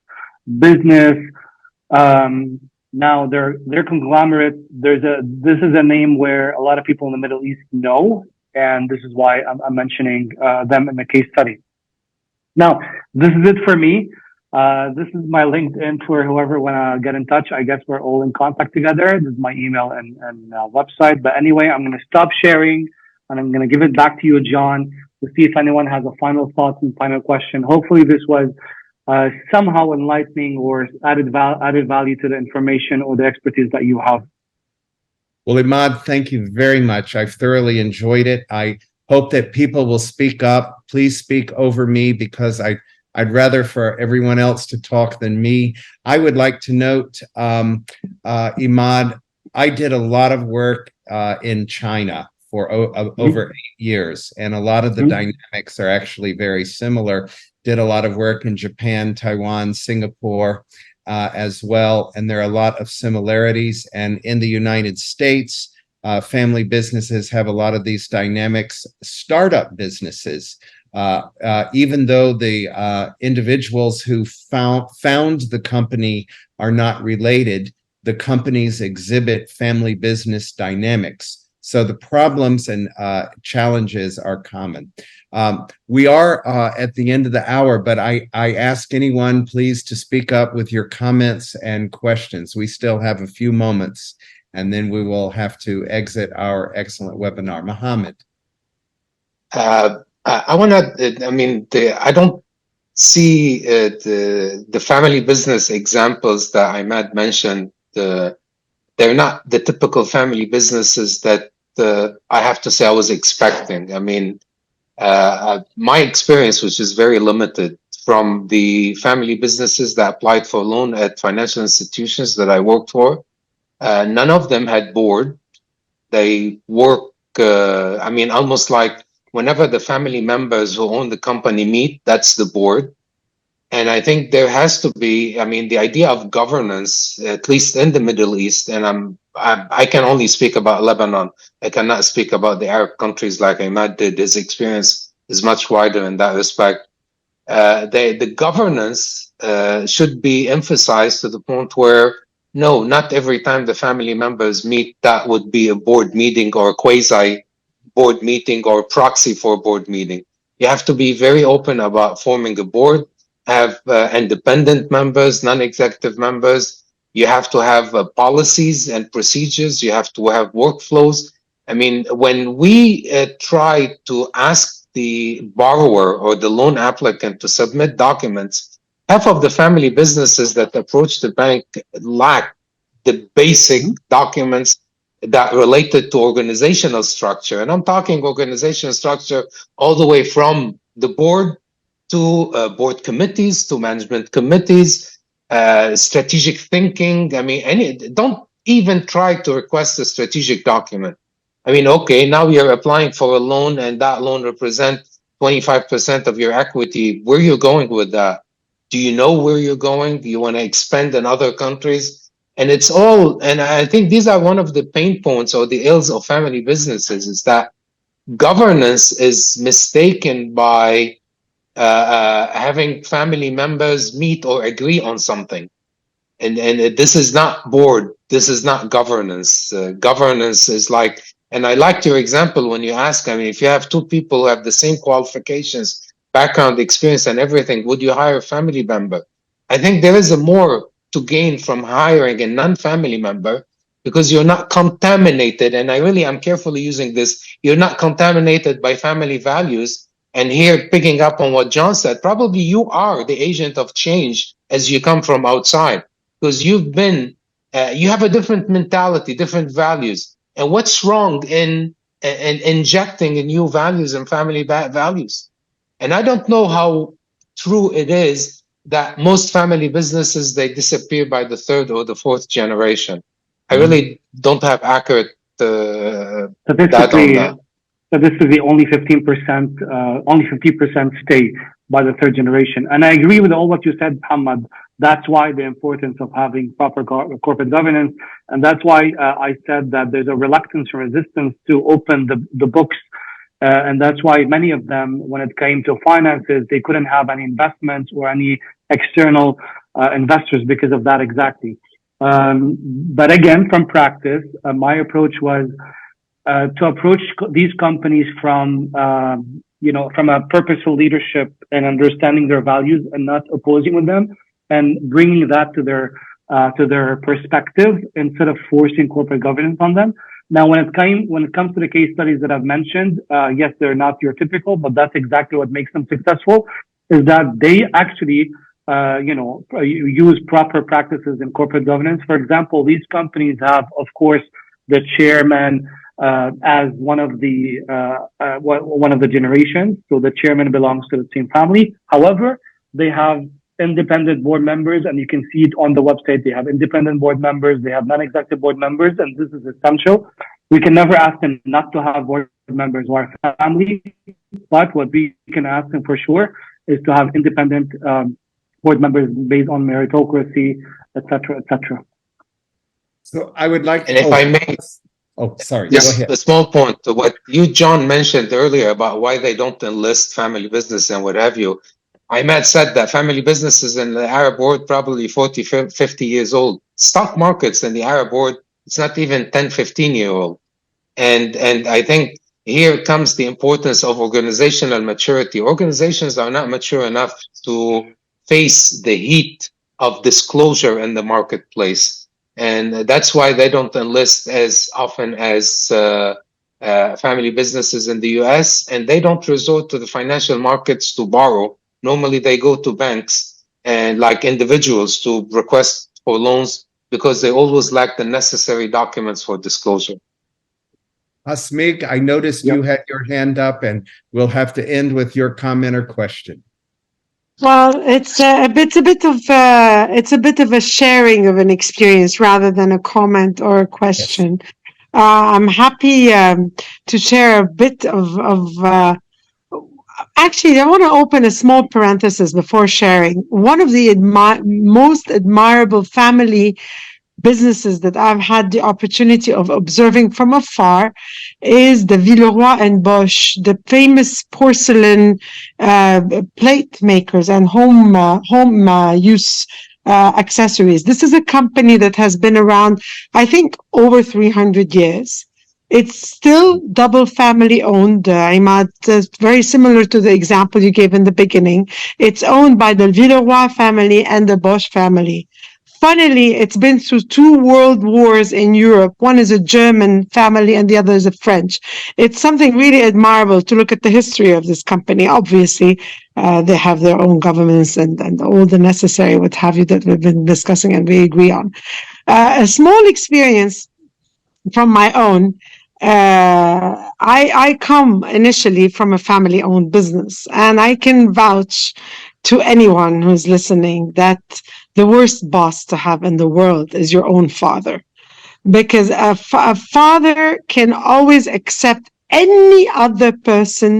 business. Now they're conglomerate. This is a name where a lot of people in the Middle East know, and this is why I'm mentioning them in the case study. Now, this is it for me. This is my LinkedIn for whoever want to get in touch. I guess we're all in contact together. This is my email and website. But anyway, I'm going to stop sharing, and I'm going to give it back to you, John, to see if anyone has a final thought and final question. Hopefully this was somehow enlightening or added value to the information or the expertise that you have. Well, Imad, thank you very much. I've thoroughly enjoyed it. I hope that people will speak up. Please speak over me, because I'd rather for everyone else to talk than me. I would like to note, Imad, I did a lot of work in China for over 8 years, and a lot of the dynamics are actually very similar. Did a lot of work in Japan, Taiwan, Singapore as well, and there are a lot of similarities. And in the United States, family businesses have a lot of these dynamics. Startup businesses, even though the individuals who found the company are not related, the companies exhibit family business dynamics. So the problems and challenges are common. We are at the end of the hour, but I ask anyone please to speak up with your comments and questions. We still have a few moments, and then we will have to exit our excellent webinar. Mohammed. I want to, I don't see the family business examples that Imad mentioned. They're not the typical family businesses that I have to say I was expecting. I mean, my experience, which is very limited, from the family businesses that applied for a loan at financial institutions that I worked for, none of them had board. They work, almost like whenever the family members who own the company meet, that's the board. And I think there has to be, the idea of governance, at least in the Middle East, and I can only speak about Lebanon. I cannot speak about the Arab countries like Imad did. His experience is much wider in that respect. The governance should be emphasized to the point where, no, not every time the family members meet, that would be a board meeting or a quasi board meeting or proxy for a board meeting. You have to be very open about forming a board. have independent members, non-executive members. You have to have policies and procedures. You have to have workflows. I mean, when we try to ask the borrower or the loan applicant to submit documents, half of the family businesses that approach the bank lack the basic documents that related to organizational structure. And I'm talking organizational structure all the way from the board to board committees, to management committees, strategic thinking. I mean, don't even try to request a strategic document. I mean, okay, now you're applying for a loan and that loan represents 25% of your equity. Where are you going with that? Do you know where you're going? Do you want to expand in other countries? And it's all, and I think these are one of the pain points or the ills of family businesses, is that governance is mistaken by having family members meet or agree on something. And this is not board, this is not governance. Governance is like, and I liked your example when you ask, I mean, if you have two people who have the same qualifications, background, experience, and everything, would you hire a family member? I think there is a more to gain from hiring a non-family member, because you're not contaminated. And I'm carefully using this. You're not contaminated by family values. And here, picking up on what John said, probably you are the agent of change as you come from outside, because you've been, you have a different mentality, different values. And what's wrong in injecting new values and family values? And I don't know how true it is that most family businesses, they disappear by the third or the fourth generation. I really don't have accurate data on that. Statistically, only 15%, only 50% stay by the third generation. And I agree with all what you said, Muhammad. That's why the importance of having proper corporate governance. And that's why I said that there's a reluctance and resistance to open the books. And that's why many of them, when it came to finances, they couldn't have any investments or any external investors because of that exactly. But again, from practice, my approach was to approach these companies from, from a purposeful leadership and understanding their values and not opposing with them, and bringing that to their perspective instead of forcing corporate governance on them. Now, when it comes to the case studies that I've mentioned, yes, they're not your typical, but that's exactly what makes them successful, is that they actually, use proper practices in corporate governance. For example, these companies have, of course, the chairman as one of the generations. So the chairman belongs to the same family. However, they have independent board members, and you can see it on the website. They have independent board members, they have non-executive board members, and this is essential. We can never ask them not to have board members who are family, but what we can ask them for sure is to have independent board members based on meritocracy, etc., etc. So I would like, and if I may, sorry, yes, go ahead. a small point to what you, John, mentioned earlier about why they don't enlist family business and what have you. Imad said that family businesses in the Arab world probably 40, 50 years old. Stock markets in the Arab world, it's not even 10, 15-year-old. And I think here comes the importance of organizational maturity. Organizations are not mature enough to face the heat of disclosure in the marketplace. And that's why they don't enlist as often as family businesses in the US, and they don't resort to the financial markets to borrow. Normally they go to banks and like individuals to request for loans because they always lack the necessary documents for disclosure. Asmik, I noticed you had your hand up, and we'll have to end with your comment or question. Well, it's a bit of a sharing of an experience rather than a comment or a question. Yes. I'm happy to share a bit of actually, I want to open a small parenthesis before sharing. One of the most admirable family businesses that I've had the opportunity of observing from afar is the Villeroy and Bosch, the famous porcelain plate makers and home use accessories. This is a company that has been around, I think, over 300 years. It's still double family owned, Imad, very similar to the example you gave in the beginning. It's owned by the Villeroy family and the Bosch family. Funnily, it's been through 2 world wars in Europe. One is a German family and the other is a French. It's something really admirable to look at the history of this company. Obviously, they have their own governments and all the necessary what have you that we've been discussing and we agree on. A small experience from my own. I come initially from a family-owned business, and I can vouch to anyone who's listening that the worst boss to have in the world is your own father, because a father can always accept any other person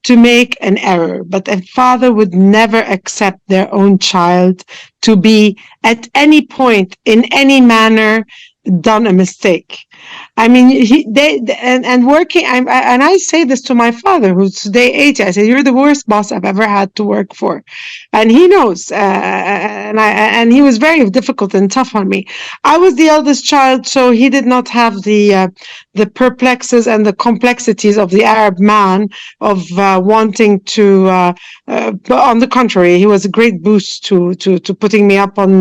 to make an error, but a father would never accept their own child to be at any point in any manner done a mistake. I mean, and working. And I say this to my father, who's today 80. I say, "You're the worst boss I've ever had to work for," and he knows. And he was very difficult and tough on me. I was the eldest child, so he did not have the perplexes and the complexities of the Arab man of wanting to. On the contrary, he was a great boost to putting me up on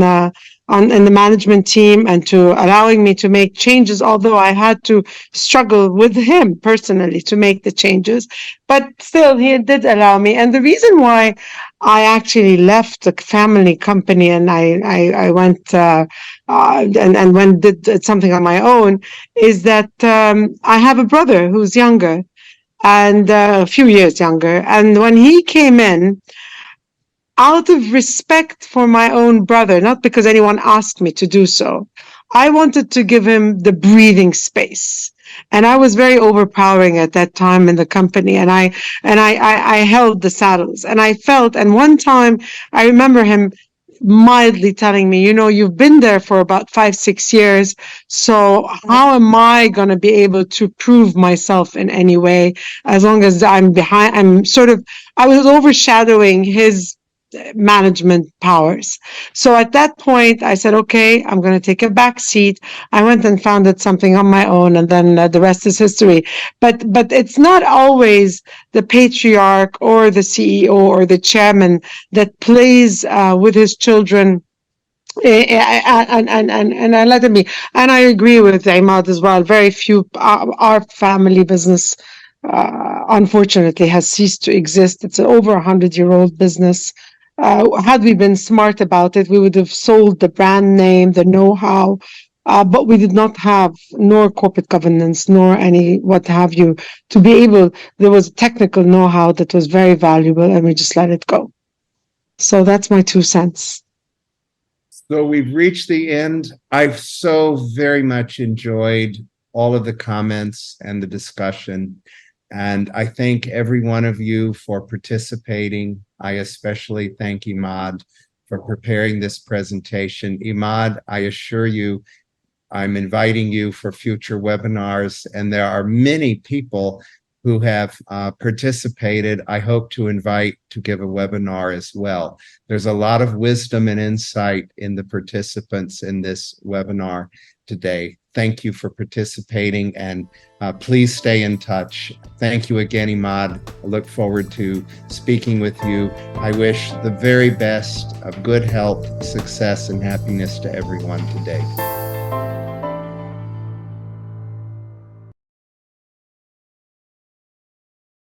in the management team and to allowing me to make changes, although I had to struggle with him personally to make the changes. But still, he did allow me. And the reason why I actually left the family company and I went and when did something on my own is that I have a brother who's younger and a few years younger. And when he came in, out of respect for my own brother, not because anyone asked me to do so, I wanted to give him the breathing space. And I was very overpowering at that time in the company. And I held the saddles and I felt, and one time I remember him mildly telling me, you've been there for about 5-6 years. So how am I going to be able to prove myself in any way as long as I'm behind? I was overshadowing his management powers. So at that point, I said, okay, I'm going to take a back seat. I went and founded something on my own, and then the rest is history. But it's not always the patriarch or the CEO or the chairman that plays with his children. And I let him be. And I agree with Imad as well. Very few, our family business, unfortunately, has ceased to exist. It's an over 100-year-old business. Had we been smart about it, we would have sold the brand name, the know-how, but we did not have nor corporate governance, nor any what have you, to be able, there was technical know-how that was very valuable, and we just let it go. So that's my 2 cents. So we've reached the end. I've so very much enjoyed all of the comments and the discussion. And I thank every one of you for participating. I especially thank Imad for preparing this presentation. Imad, I assure you, I'm inviting you for future webinars, and there are many people who have participated. I hope to invite to give a webinar as well. There's a lot of wisdom and insight in the participants in this webinar today. Thank you for participating, and please stay in touch. Thank you again, Imad. I look forward to speaking with you. I wish the very best of good health, success, and happiness to everyone today.